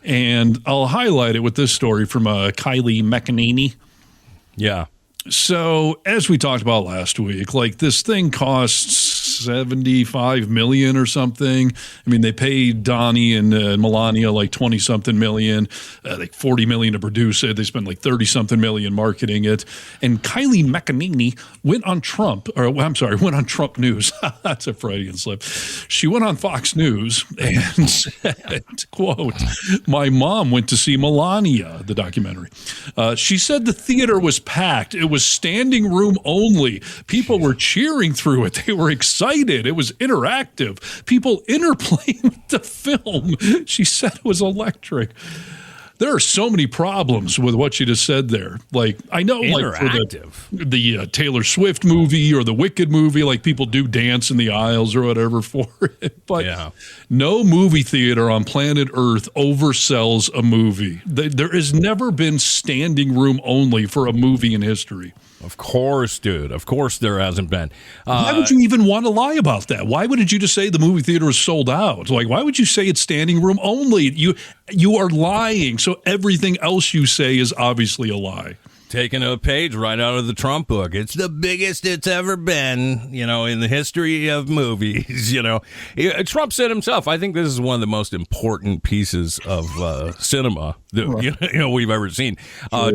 And I'll highlight it with this story from Kylie McEnany. Yeah. So, as we talked about last week, this thing costs $75 million or something. I mean, they paid Donnie and Melania like 20-something million, like $40 million to produce it. They spent like 30-something million marketing it. And Kylie McEnany went on Trump News. That's a Freudian slip. She went on Fox News and said, quote, "My mom went to see Melania," the documentary. She said the theater was packed. It was standing room only. People were cheering through it. They were excited. It was interactive. People interplaying with the film. She said it was electric. There are so many problems with what you just said there. Like, I know, like for the Taylor Swift movie or the Wicked movie, like people do dance in the aisles or whatever for it. But no movie theater on planet Earth oversells a movie. There has never been standing room only for a movie in history. Of course, dude. Of course there hasn't been. Why would you even want to lie about that? Why wouldn't you just say the movie theater is sold out? Like, why would you say it's standing room only? You are lying. So everything else you say is obviously a lie. Taking a page right out of the Trump book. It's the biggest it's ever been, in the history of movies, Trump said himself, I think this is one of the most important pieces of cinema that we've ever seen.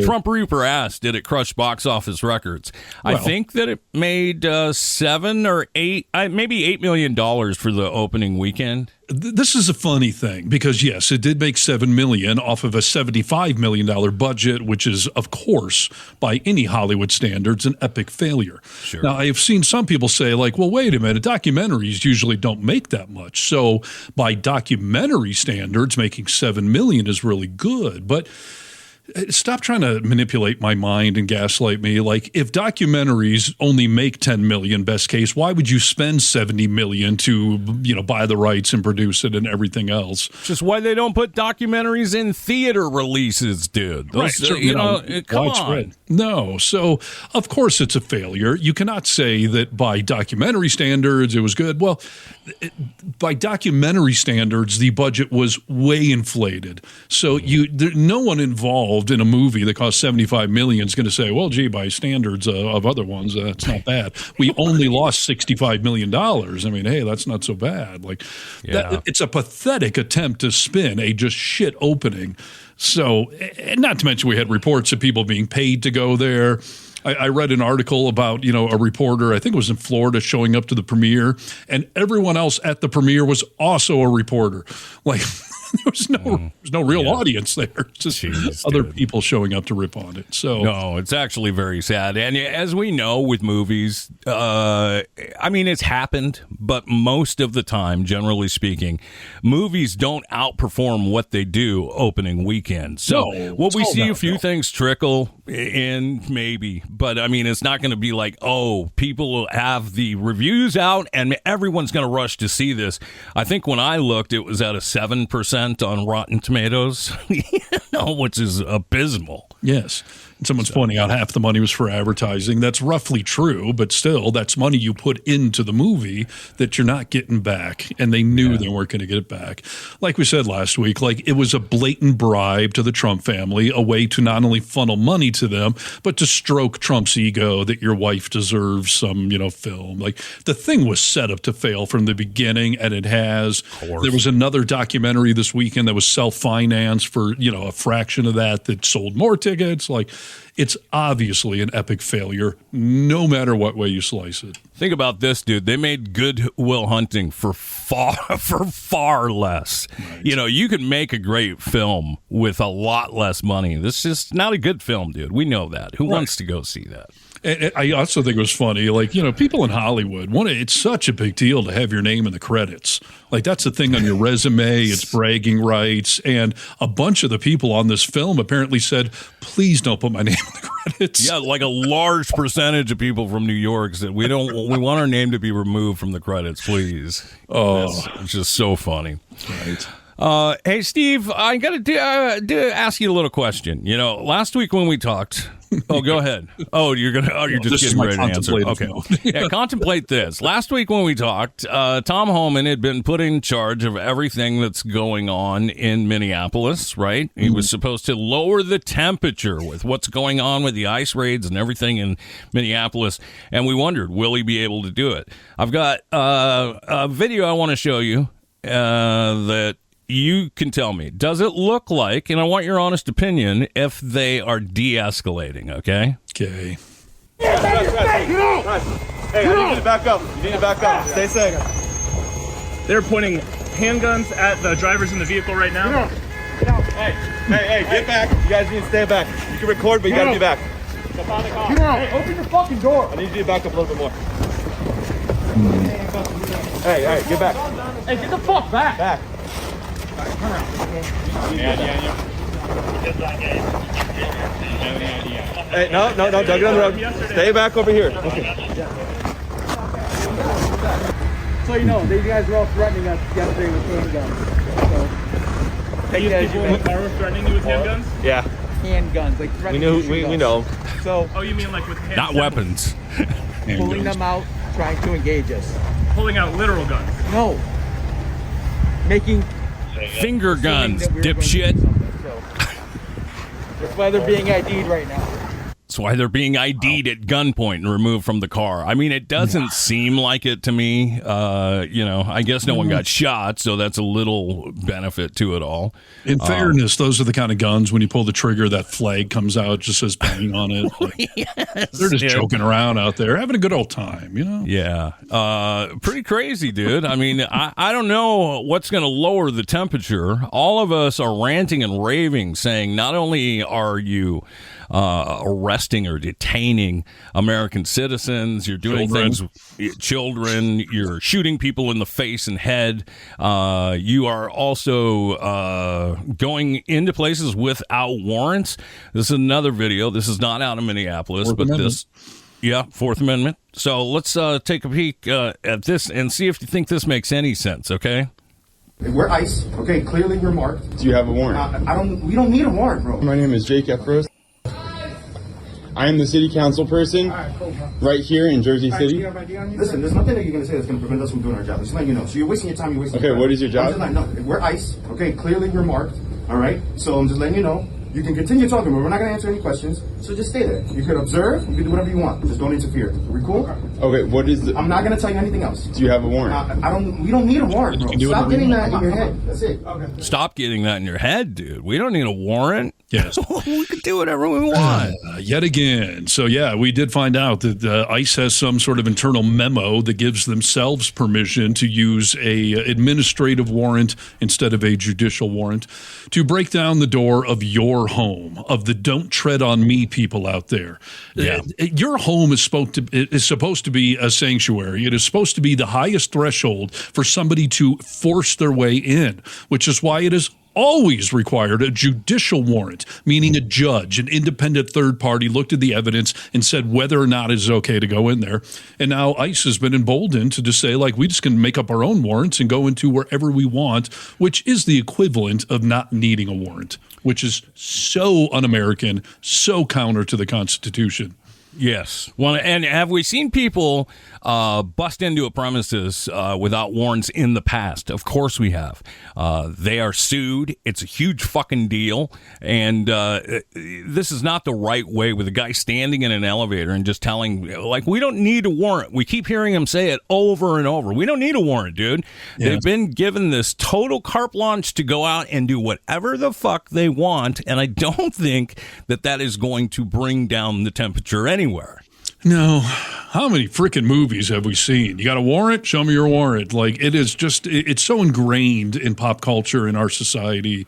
Trump Reaper asked, did it crush box office records? I think that it made $7 or $8, maybe $8 million for the opening weekend. This is a funny thing because, yes, it did make $7 million off of a $75 million budget, which is, of course, by any Hollywood standards, an epic failure. Sure. Now, I have seen some people say, like, well, wait a minute, documentaries usually don't make that much. So by documentary standards, making $7 million is really good. But stop trying to manipulate my mind and gaslight me. Like, if documentaries only make $10 million, best case, why would you spend $70 million to, buy the rights and produce it and everything else? Just why they don't put documentaries in theater releases, dude. Those, come on. No. So, of course, it's a failure. You cannot say that by documentary standards it was good. Well, by documentary standards, the budget was way inflated. So no one involved in a movie that cost $75 million is going to say, well, gee, by standards of other ones, that's not bad. We only lost $65 million. I mean, hey, that's not so bad. Like, it's a pathetic attempt to spin a just shit opening. So, not to mention we had reports of people being paid to go there. I read an article about, a reporter, I think it was in Florida, showing up to the premiere, and everyone else at the premiere was also a reporter. Like, there's no real audience there. It's just other people showing up to rip on it. So no, it's actually very sad. And as we know with movies, it's happened, but most of the time, generally speaking, movies don't outperform what they do opening weekend. So will we see a few things trickle in? Maybe. But it's not going to be like, people will have the reviews out and everyone's going to rush to see this. I think when I looked, it was at a 7% on Rotten Tomatoes, which is abysmal. Yes. And someone's pointing out half the money was for advertising. That's roughly true, but still, that's money you put into the movie that you're not getting back, and they knew they weren't going to get it back. Like we said last week, like it was a blatant bribe to the Trump family, a way to not only funnel money to them, but to stroke Trump's ego that your wife deserves some, film. Like the thing was set up to fail from the beginning, and it has. There was another documentary this weekend that was self-financed for, a fraction of that sold more tickets. Like, it's obviously an epic failure, no matter what way you slice it. Think about this, dude. They made Good Will Hunting for far less. Right. You can make a great film with a lot less money. This is not a good film, dude. We know that. Who wants to go see that? And I also think it was funny, like, people in Hollywood, it's such a big deal to have your name in the credits. Like, that's the thing on your resume. It's bragging rights. And a bunch of the people on this film apparently said, please don't put my name in the credits. Yeah, like a large percentage of people from New York said, we want our name to be removed from the credits, please. Oh. It's just so funny. Right. Hey, Steve, I got to ask you a little question. You know, last week when we talked. Oh, go ahead. Oh, you're just getting ready to answer. Okay. Yeah, contemplate this. Last week when we talked, Tom Homan had been put in charge of everything that's going on in Minneapolis, right? He was supposed to lower the temperature with what's going on with the ice raids and everything in Minneapolis. And we wondered, will he be able to do it? I've got a video I want to show you that you can tell me, does it look like, and I want your honest opinion, if they are de-escalating, okay? Okay. Hey, I need you to back up. You need to back up. Stay safe. They're pointing handguns at the drivers in the vehicle right now. Get out. Hey, get back. You guys need to stay back. You can record, but you gotta be back. Get out. Hey, open the fucking door. I need you to back up a little bit more. Hey, get back. Hey, get the fuck back. Back. Hey, no, don't get on the road. Stay back over here. Okay. So you know, these guys were all threatening us yesterday with handguns. So, These people in the car were threatening you with handguns? Yeah. Handguns, like threatening. We know. So. Oh, you mean like with handguns? Not weapons. Pulling them out, trying to engage us. Pulling out literal guns? No. Making. Finger guns, dipshit. That's why they're being ID'd right now. That's why they're being ID'd at gunpoint and removed from the car. I mean, it doesn't seem like it to me. I guess no one got shot, so that's a little benefit to it all. In fairness, those are the kind of guns, when you pull the trigger, that flag comes out, just says bang on it. Like, yes, they're just joking around out there, having a good old time, you know? Yeah. Pretty crazy, dude. I mean, I don't know what's going to lower the temperature. All of us are ranting and raving, saying not only are you arresting or detaining American citizens, you're doing things with children, you're shooting people in the face and head, you are also going into places without warrants. This is another video. This is not out of Minneapolis, Fourth Amendment. Fourth Amendment. So let's take a peek at this and see if you think this makes any sense, okay? We're ICE, okay? Clearly we're marked. Do you have a warrant? We don't need a warrant, bro. My name is Jake Efros. I am the city council person right here in Jersey City. Listen, there's nothing that you're going to say that's going to prevent us from doing our job. Just letting you know. So you're wasting your time. You're wasting your time. What is your job? No, we're ICE. Okay, clearly we're marked. All right. So I'm just letting you know. You can continue talking, but we're not going to answer any questions. So just stay there. You could observe. You can do whatever you want. Just don't interfere. Are we cool? Okay. What is the? I'm not going to tell you anything else. Do you have a warrant? We don't need a warrant, bro. Stop getting that in your head. That's it. Okay. Stop getting that in your head, dude. We don't need a warrant. Yes. We can do whatever we want. Yet again. So, yeah, we did find out that ICE has some sort of internal memo that gives themselves permission to use a administrative warrant instead of a judicial warrant to break down the door of your home, of the don't tread on me people out there. Yeah. Your home is supposed to be a sanctuary. It is supposed to be the highest threshold for somebody to force their way in, which is why it is always required a judicial warrant, meaning a judge, an independent third party, looked at the evidence and said whether or not it is okay to go in there. And now ICE has been emboldened to just say, like, we just can make up our own warrants and go into wherever we want, which is the equivalent of not needing a warrant, which is so un-American, so counter to the Constitution. Yes. Well, and have we seen people bust into a premises without warrants in the past? Of course we have. They are sued. It's a huge fucking deal. And this is not the right way, with a guy standing in an elevator and just telling, like, we don't need a warrant. We keep hearing him say it over and over. We don't need a warrant, dude. Yes. They've been given this total carte blanche to go out and do whatever the fuck they want. And I don't think that is going to bring down the temperature anywhere. No. How many freaking movies have we seen? You got a warrant? Show me your warrant. Like, it is just, it's so ingrained in pop culture, in our society.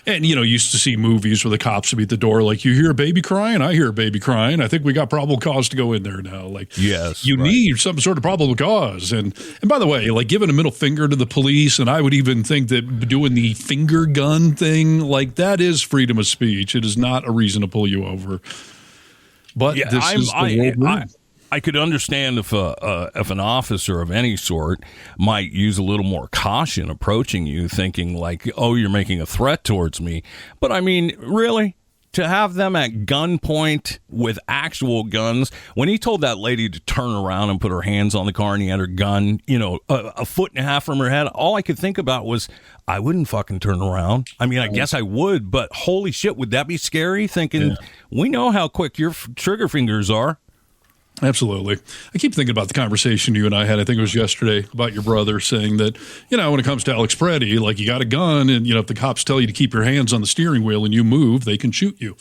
And, you used to see movies where the cops would be at the door, like, you hear a baby crying? I hear a baby crying. I think we got probable cause to go in there now. Like, yes, you need some sort of probable cause. And by the way, like, giving a middle finger to the police, and I would even think that doing the finger gun thing, like, that is freedom of speech. It is not a reason to pull you over. But this is the world. I could understand if an officer of any sort might use a little more caution approaching you, thinking like, oh, you're making a threat towards me. But I mean, really? To have them at gunpoint with actual guns, when he told that lady to turn around and put her hands on the car and he had her gun, a foot and a half from her head, all I could think about was, I wouldn't fucking turn around. I mean, I guess I would, but holy shit, would that be scary? Thinking, we know how quick your trigger fingers are. Absolutely. I keep thinking about the conversation you and I had, I think it was yesterday, about your brother saying that, when it comes to Alex Preddy, like, you got a gun and, if the cops tell you to keep your hands on the steering wheel and you move, they can shoot you.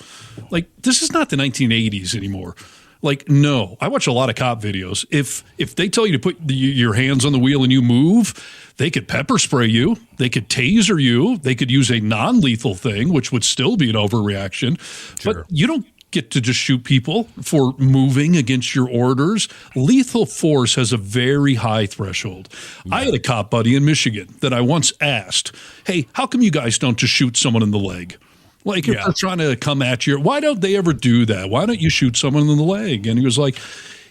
Like, this is not the 1980s anymore. Like, no. I watch a lot of cop videos. If they tell you to put your hands on the wheel and you move, they could pepper spray you. They could taser you. They could use a non-lethal thing, which would still be an overreaction. Sure. But you don't get to just shoot people for moving against your orders. Lethal force has a very high threshold. Yeah. I had a cop buddy in Michigan that I once asked, hey, how come you guys don't just shoot someone in the leg? Like, if they're trying to come at you, why don't they ever do that? Why don't you shoot someone in the leg? And he was like,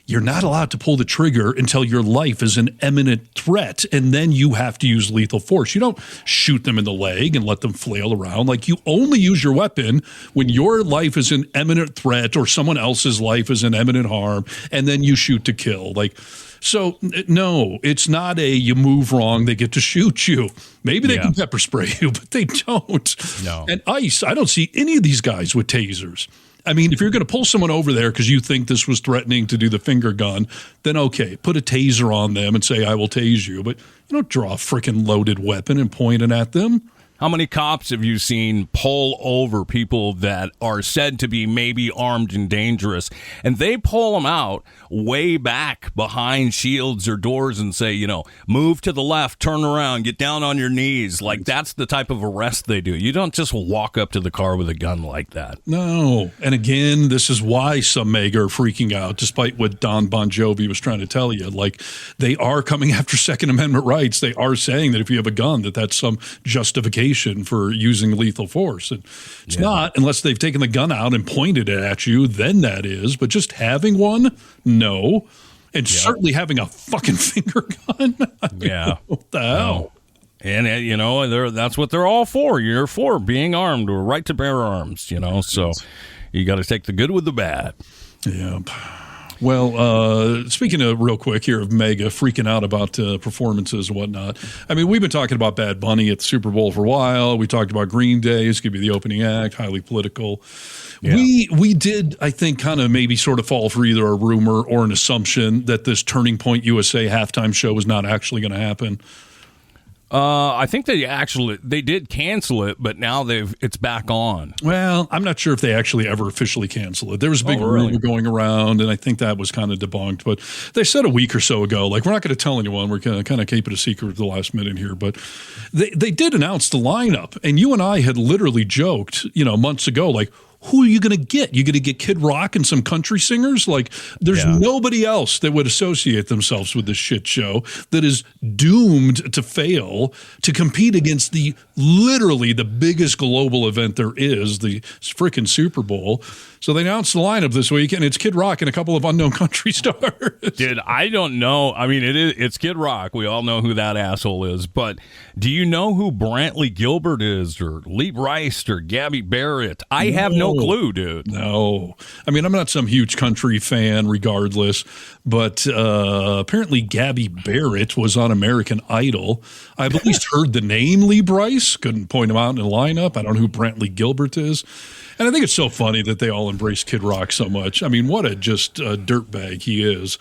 you're not allowed to pull the trigger until your life is an imminent threat, and then you have to use lethal force. You don't shoot them in the leg and let them flail around. Like, you only use your weapon when your life is an imminent threat or someone else's life is in imminent harm, and then you shoot to kill. Like, so, no, it's not you move wrong, they get to shoot you. Maybe they can pepper spray you, but they don't. No. And ICE, I don't see any of these guys with tasers. I mean, if you're going to pull someone over there because you think this was threatening to do the finger gun, then okay, put a taser on them and say, I will tase you. But you don't draw a freaking loaded weapon and point it at them. How many cops have you seen pull over people that are said to be maybe armed and dangerous, and they pull them out way back behind shields or doors and say, move to the left, turn around, get down on your knees. Like, that's the type of arrest they do. You don't just walk up to the car with a gun like that. No. And again, this is why some MAGA are freaking out, despite what Don Bon Jovi was trying to tell you. Like, they are coming after Second Amendment rights. They are saying that if you have a gun, that's some justification for using lethal force. And it's not, unless they've taken the gun out and pointed it at you, then that is. But just having one, no. And certainly having a fucking finger gun. What the hell? And, that's what they're all for. You're for being armed or right to bear arms, So you got to take the good with the bad. Yep. Well, speaking of real quick here of MAGA freaking out about performances and whatnot, I mean, we've been talking about Bad Bunny at the Super Bowl for a while. We talked about Green Day. It's going to be the opening act, highly political. Yeah. We did, I think, kind of maybe sort of fall for either a rumor or an assumption that this Turning Point USA halftime show was not actually going to happen. I think they did cancel it, but now it's back on. Well, I'm not sure if they actually ever officially cancel it. There was a big rumor going around, and I think that was kind of debunked. But they said a week or so ago, like, we're not going to tell anyone. We're going to kind of keep it a secret at the last minute here. But they did announce the lineup, and you and I had literally joked, months ago, like, who are you going to get? You going to get Kid Rock and some country singers? Like, there's nobody else that would associate themselves with this shit show that is doomed to fail to compete against literally the biggest global event there is, the freaking Super Bowl. So they announced the lineup this week, and it's Kid Rock and a couple of unknown country stars. Dude, I don't know. I mean, it's Kid Rock. We all know who that asshole is. But do you know who Brantley Gilbert is, or Lee Rice, or Gabby Barrett? I have no clue, dude. No. I mean, I'm not some huge country fan regardless, but apparently Gabby Barrett was on American Idol. I've at least heard the name Lee Rice. Couldn't point him out in the lineup. I don't know who Brantley Gilbert is. And I think it's so funny that they all embrace Kid Rock so much. I mean, what a dirtbag he is.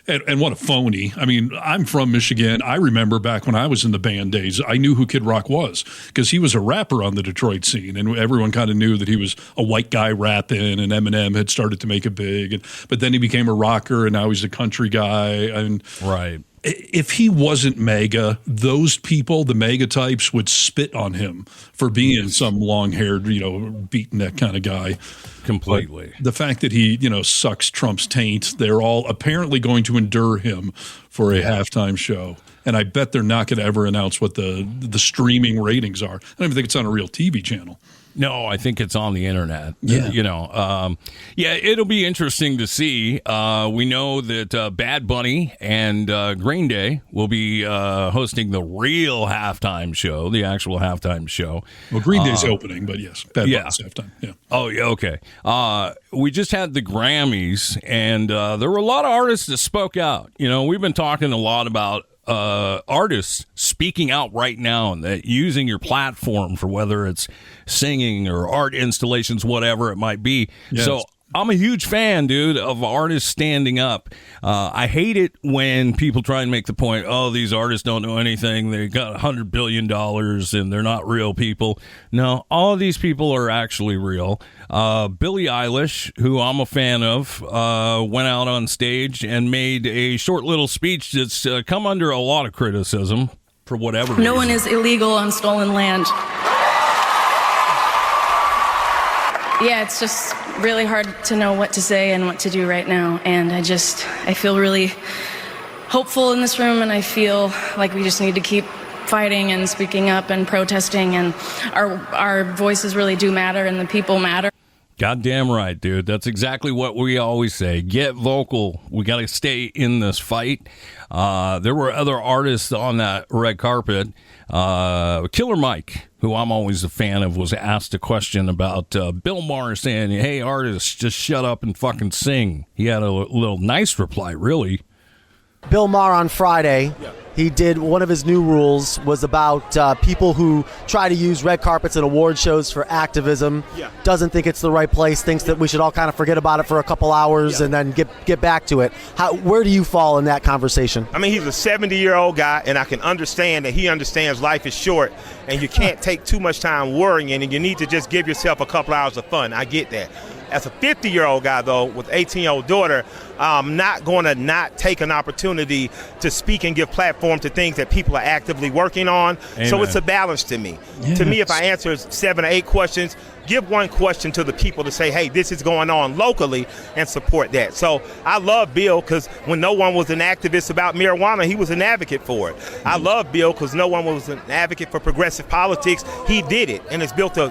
And what a phony. I mean, I'm from Michigan. I remember back when I was in the band days, I knew who Kid Rock was because he was a rapper on the Detroit scene. And everyone kind of knew that he was a white guy rapping, and Eminem had started to make it big. But then he became a rocker, and now he's a country guy. And right. If he wasn't MAGA, those people, the MAGA types, would spit on him for being some long-haired, beatnik kind of guy. Completely. But the fact that he, sucks Trump's taint, they're all apparently going to endure him for a halftime show. And I bet they're not going to ever announce what the streaming ratings are. I don't even think it's on a real TV channel. No, I think it's on the internet. Yeah. It'll be interesting to see. We know that Bad Bunny and Green Day will be hosting the real halftime show, the actual halftime show. Well, Green Day's opening, but yes, Bad Bunny's halftime. Yeah. Oh, yeah, okay. We just had the Grammys, and there were a lot of artists that spoke out. We've been talking a lot about artists speaking out right now and that using your platform for whether it's singing or art installations, whatever it might be. Yes. So I'm a huge fan, dude, of artists standing up. I hate it when people try and make the point, oh, these artists don't know anything. They got $100 billion and they're not real people. No, all of these people are actually real. Billie Eilish, who I'm a fan of, went out on stage and made a short little speech that's come under a lot of criticism for whatever reason. No one is illegal on stolen land. Yeah, it's just really hard to know what to say and what to do right now. And I feel really hopeful in this room, and I feel like we just need to keep fighting and speaking up and protesting, and our voices really do matter and the people matter. Goddamn right, dude. That's exactly what we always say. Get vocal. We got to stay in this fight. There were other artists on that red carpet. Killer Mike, who I'm always a fan of, was asked a question about Bill Maher saying, hey, artists, just shut up and fucking sing. He had a little nice reply, really. Bill Maher on Friday, he did one of his new rules was about people who try to use red carpets and award shows for activism. Doesn't think it's the right place, thinks that we should all kind of forget about it for a couple hours and then get back to it. Where do you fall in that conversation? I mean, he's a 70-year-old guy, and I can understand that he understands life is short and you can't take too much time worrying, and you need to just give yourself a couple hours of fun. I get that. As a 50-year-old guy, though, with an 18-year-old daughter, I'm not going to not take an opportunity to speak and give platform to things that people are actively working on. Amen. So it's a balance to me. Yes. To me, if I answer 7 or 8 questions, give one question to the people to say, hey, this is going on locally, and support that. So I love Bill because when no one was an activist about marijuana, he was an advocate for it. I love Bill because no one was an advocate for progressive politics. He did it and has built a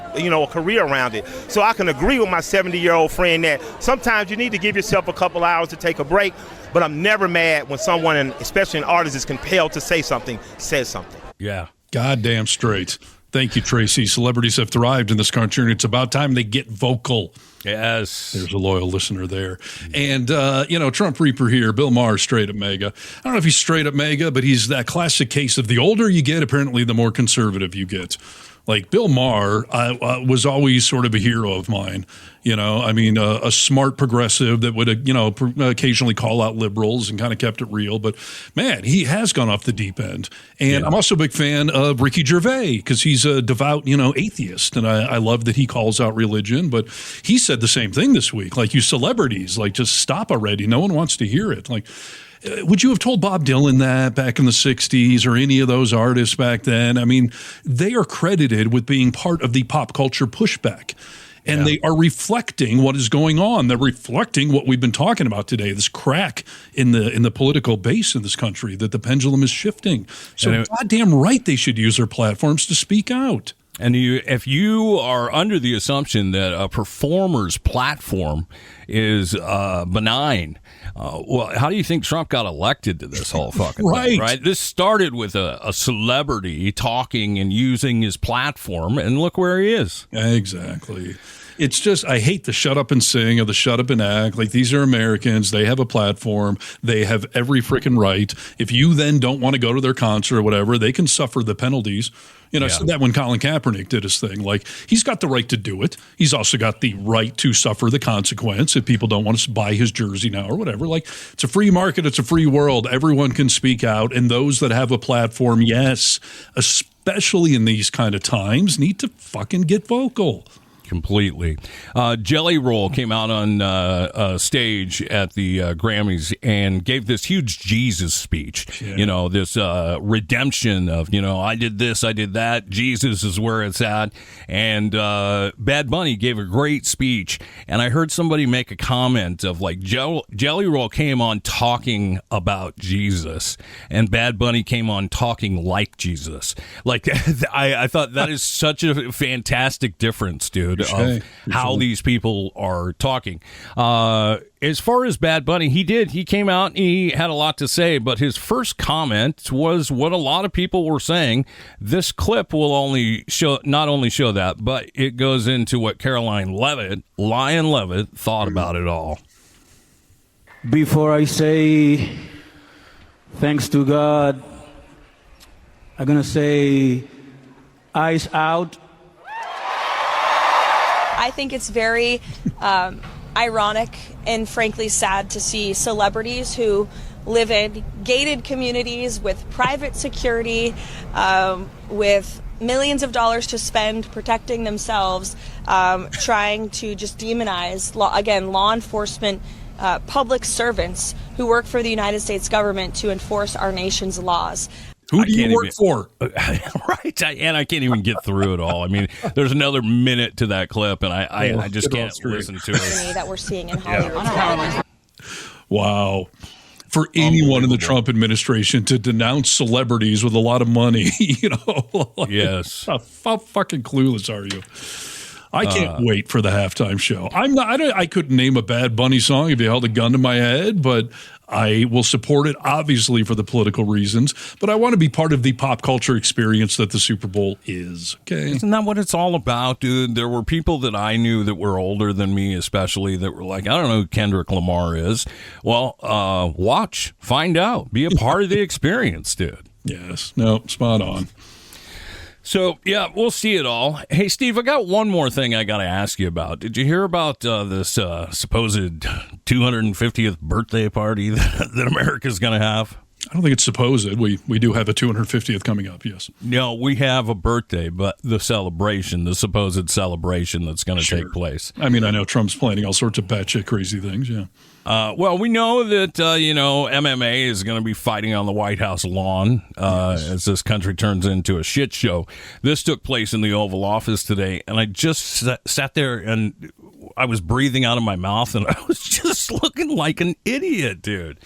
career around it. So I can agree with my 70-year-old friend that sometimes you need to give yourself a couple hours to take a break, but I'm never mad when someone, and especially an artist, is compelled to say something, says something. Yeah. Goddamn straight. Thank you, Tracy. Celebrities have thrived in this country, and it's about time they get vocal. Yes. There's a loyal listener there. And, Trump Reaper here, Bill Maher, straight up MAGA. I don't know if he's straight up MAGA, but he's that classic case of the older you get, apparently the more conservative you get. Like Bill Maher was always sort of a hero of mine. A smart progressive that would, occasionally call out liberals and kind of kept it real. But, man, he has gone off the deep end. And I'm also a big fan of Ricky Gervais because he's a devout, atheist. And I love that he calls out religion. But he said the same thing this week. Like, you celebrities, just stop already. No one wants to hear it. Would you have told Bob Dylan that back in the 60s or any of those artists back then? I mean, they are credited with being part of the pop culture pushback. And they are reflecting what is going on. They're reflecting what we've been talking about today, this crack in the political base in this country, that the pendulum is shifting. So goddamn right they should use their platforms to speak out. And if you are under the assumption that a performer's platform is benign, how do you think Trump got elected to this whole fucking thing, right? This started with a celebrity talking and using his platform, and look where he is. Exactly. It's just, I hate the shut up and sing or the shut up and act. These are Americans. They have a platform. They have every freaking right. If you then don't want to go to their concert or whatever, they can suffer the penalties. I said that when Colin Kaepernick did his thing. He's got the right to do it. He's also got the right to suffer the consequence if people don't want to buy his jersey now or whatever. It's a free market. It's a free world. Everyone can speak out. And those that have a platform, yes, especially in these kind of times, need to fucking get vocal. completely. Jelly Roll came out on stage at the Grammys and gave this huge Jesus speech. Yeah. You know, this redemption of, you know, I did this, I did that. Jesus is where it's at. And Bad Bunny gave a great speech. And I heard somebody make a comment of like Jelly Roll came on talking about Jesus, and Bad Bunny came on talking like Jesus. Like, I thought that is such a fantastic difference, dude, of how these people are talking. As far as Bad Bunny, he came out and he had a lot to say, but his first comment was what a lot of people were saying. This clip will not only show that, but it goes into what Lion Levitt thought about it all. Before I say thanks to God, I'm going to say eyes out. I think it's very ironic and frankly sad to see celebrities who live in gated communities with private security, with millions of dollars to spend protecting themselves, trying to just demonize, law enforcement, public servants who work for the United States government to enforce our nation's laws. Who do you work for? Right, and I can't even get through it all. I mean, there's another minute to that clip, and I just can't listen to it. That we're seeing in Hollywood. Wow. For anyone in the Trump administration to denounce celebrities with a lot of money, you know, yes. How fucking clueless are you? I can't wait for the halftime show. I couldn't name a Bad Bunny song if you held a gun to my head, but I will support it, obviously, for the political reasons. But I want to be part of the pop culture experience that the Super Bowl is. Okay, isn't that what it's all about, dude? There were people that I knew that were older than me, especially, that were like, I don't know who Kendrick Lamar is. Well, watch, find out, be a part of the experience, dude. Yes, no, spot on. So, yeah, we'll see it all. Hey, Steve, I got one more thing I got to ask you about. Did you hear about this supposed 250th birthday party that America's going to have? I don't think it's supposed. We do have a 250th coming up, yes. No, we have a birthday, but the supposed celebration that's going to take place. I mean, I know Trump's planning all sorts of batshit crazy things, yeah. Well, we know that, MMA is going to be fighting on the White House lawn as this country turns into a shit show. This took place in the Oval Office today, and I just sat there and I was breathing out of my mouth, and I was just looking like an idiot, dude.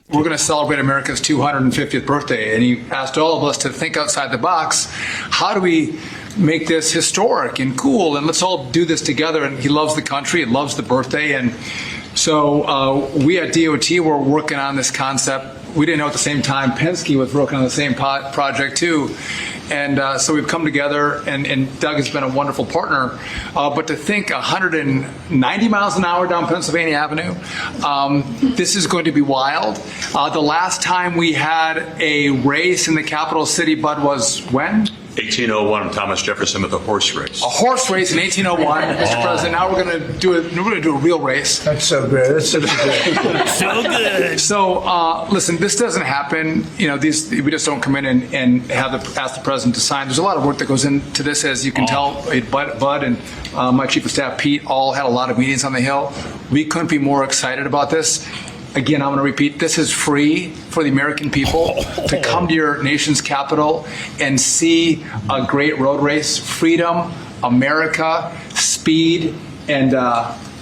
We're going to celebrate America's 250th birthday, and he asked all of us to think outside the box. How do we make this historic and cool, and let's all do this together? And he loves the country, he loves the birthday, and so we at DOT were working on this concept. We didn't know at the same time Penske was working on the same project too. And so we've come together, and Doug has been a wonderful partner. But to think 190 miles an hour down Pennsylvania Avenue, this is going to be wild. The last time we had a race in the capital city, Bud, was when? 1801, Thomas Jefferson with a horse race. A horse race in 1801, Mr. President. Now we're going to do a real race. That's so good. That's such a good. So good. So listen, this doesn't happen. You know, we just don't come in and ask the president to sign. There's a lot of work that goes into this, as you can tell. Bud and my chief of staff Pete all had a lot of meetings on the Hill. We couldn't be more excited about this. Again, I'm going to repeat, this is free for the American people to come to your nation's capital and see a great road race. Freedom, America, speed, and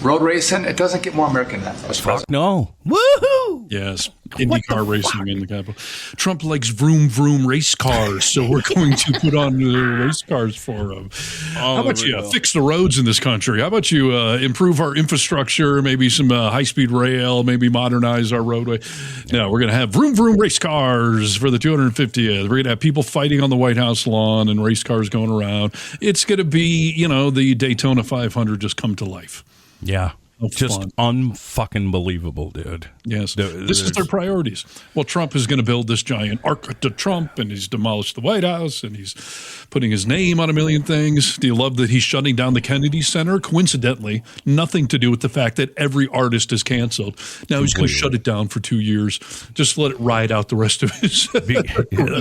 road racing. It doesn't get more American than that, Mr. President. No. Woohoo! Yes. IndyCar racing in the capital. Trump likes vroom vroom race cars, so we're going to put on the race cars for him. How about you fix the roads in this country? How about you improve our infrastructure, maybe some high-speed rail, maybe modernize our roadway? No, we're going to have vroom vroom race cars for the 250th. We're going to have people fighting on the White House lawn and race cars going around. It's going to be, the Daytona 500 just come to life. Yeah. Just unfucking believable, dude. Yes. This is their priorities. Well, Trump is going to build this giant arc to Trump, and he's demolished the White House, and he's putting his name on a million things. Do you love that he's shutting down the Kennedy Center? Coincidentally, nothing to do with the fact that every artist is canceled. Now he's going to shut it down for 2 years. Just let it ride out the rest of his.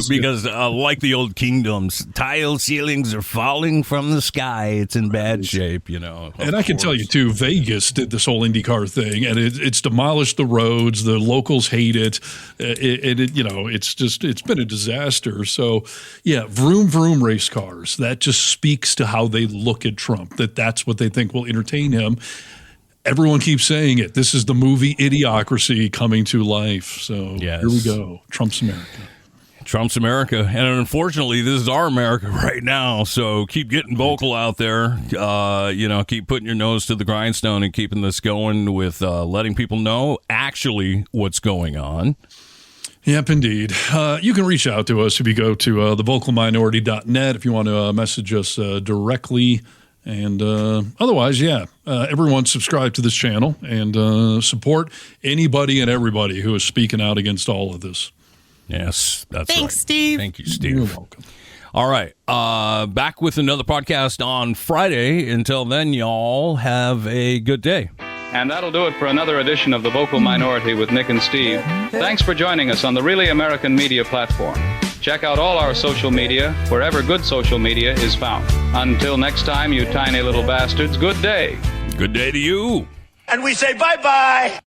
Because like the old kingdoms, tile ceilings are falling from the sky. It's in bad shape, you know. And I can tell you, too, Vegas did this whole IndyCar thing, and it's demolished the roads. The locals hate it. It's been a disaster. So, yeah, vroom, vroom race cars. That just speaks to how they look at Trump, that's what they think will entertain him. Everyone keeps saying it. This is the movie Idiocracy coming to life. So Here we go. Trump's America. Trump's America. And unfortunately, this is our America right now. So keep getting vocal out there. Keep putting your nose to the grindstone and keeping this going with letting people know actually what's going on. Yep, indeed. You can reach out to us if you go to thevocalminority.net if you want to message us directly. And otherwise, everyone subscribe to this channel and support anybody and everybody who is speaking out against all of this. Yes, that's Thanks, right. Steve. Thank you, Steve. You're welcome. All right. Back with another podcast on Friday. Until then, y'all have a good day. And that'll do it for another edition of The Vocal Minority with Nick and Steve. Thanks for joining us on the Really American Media platform. Check out all our social media wherever good social media is found. Until next time, you tiny little bastards, good day. Good day to you. And we say bye-bye.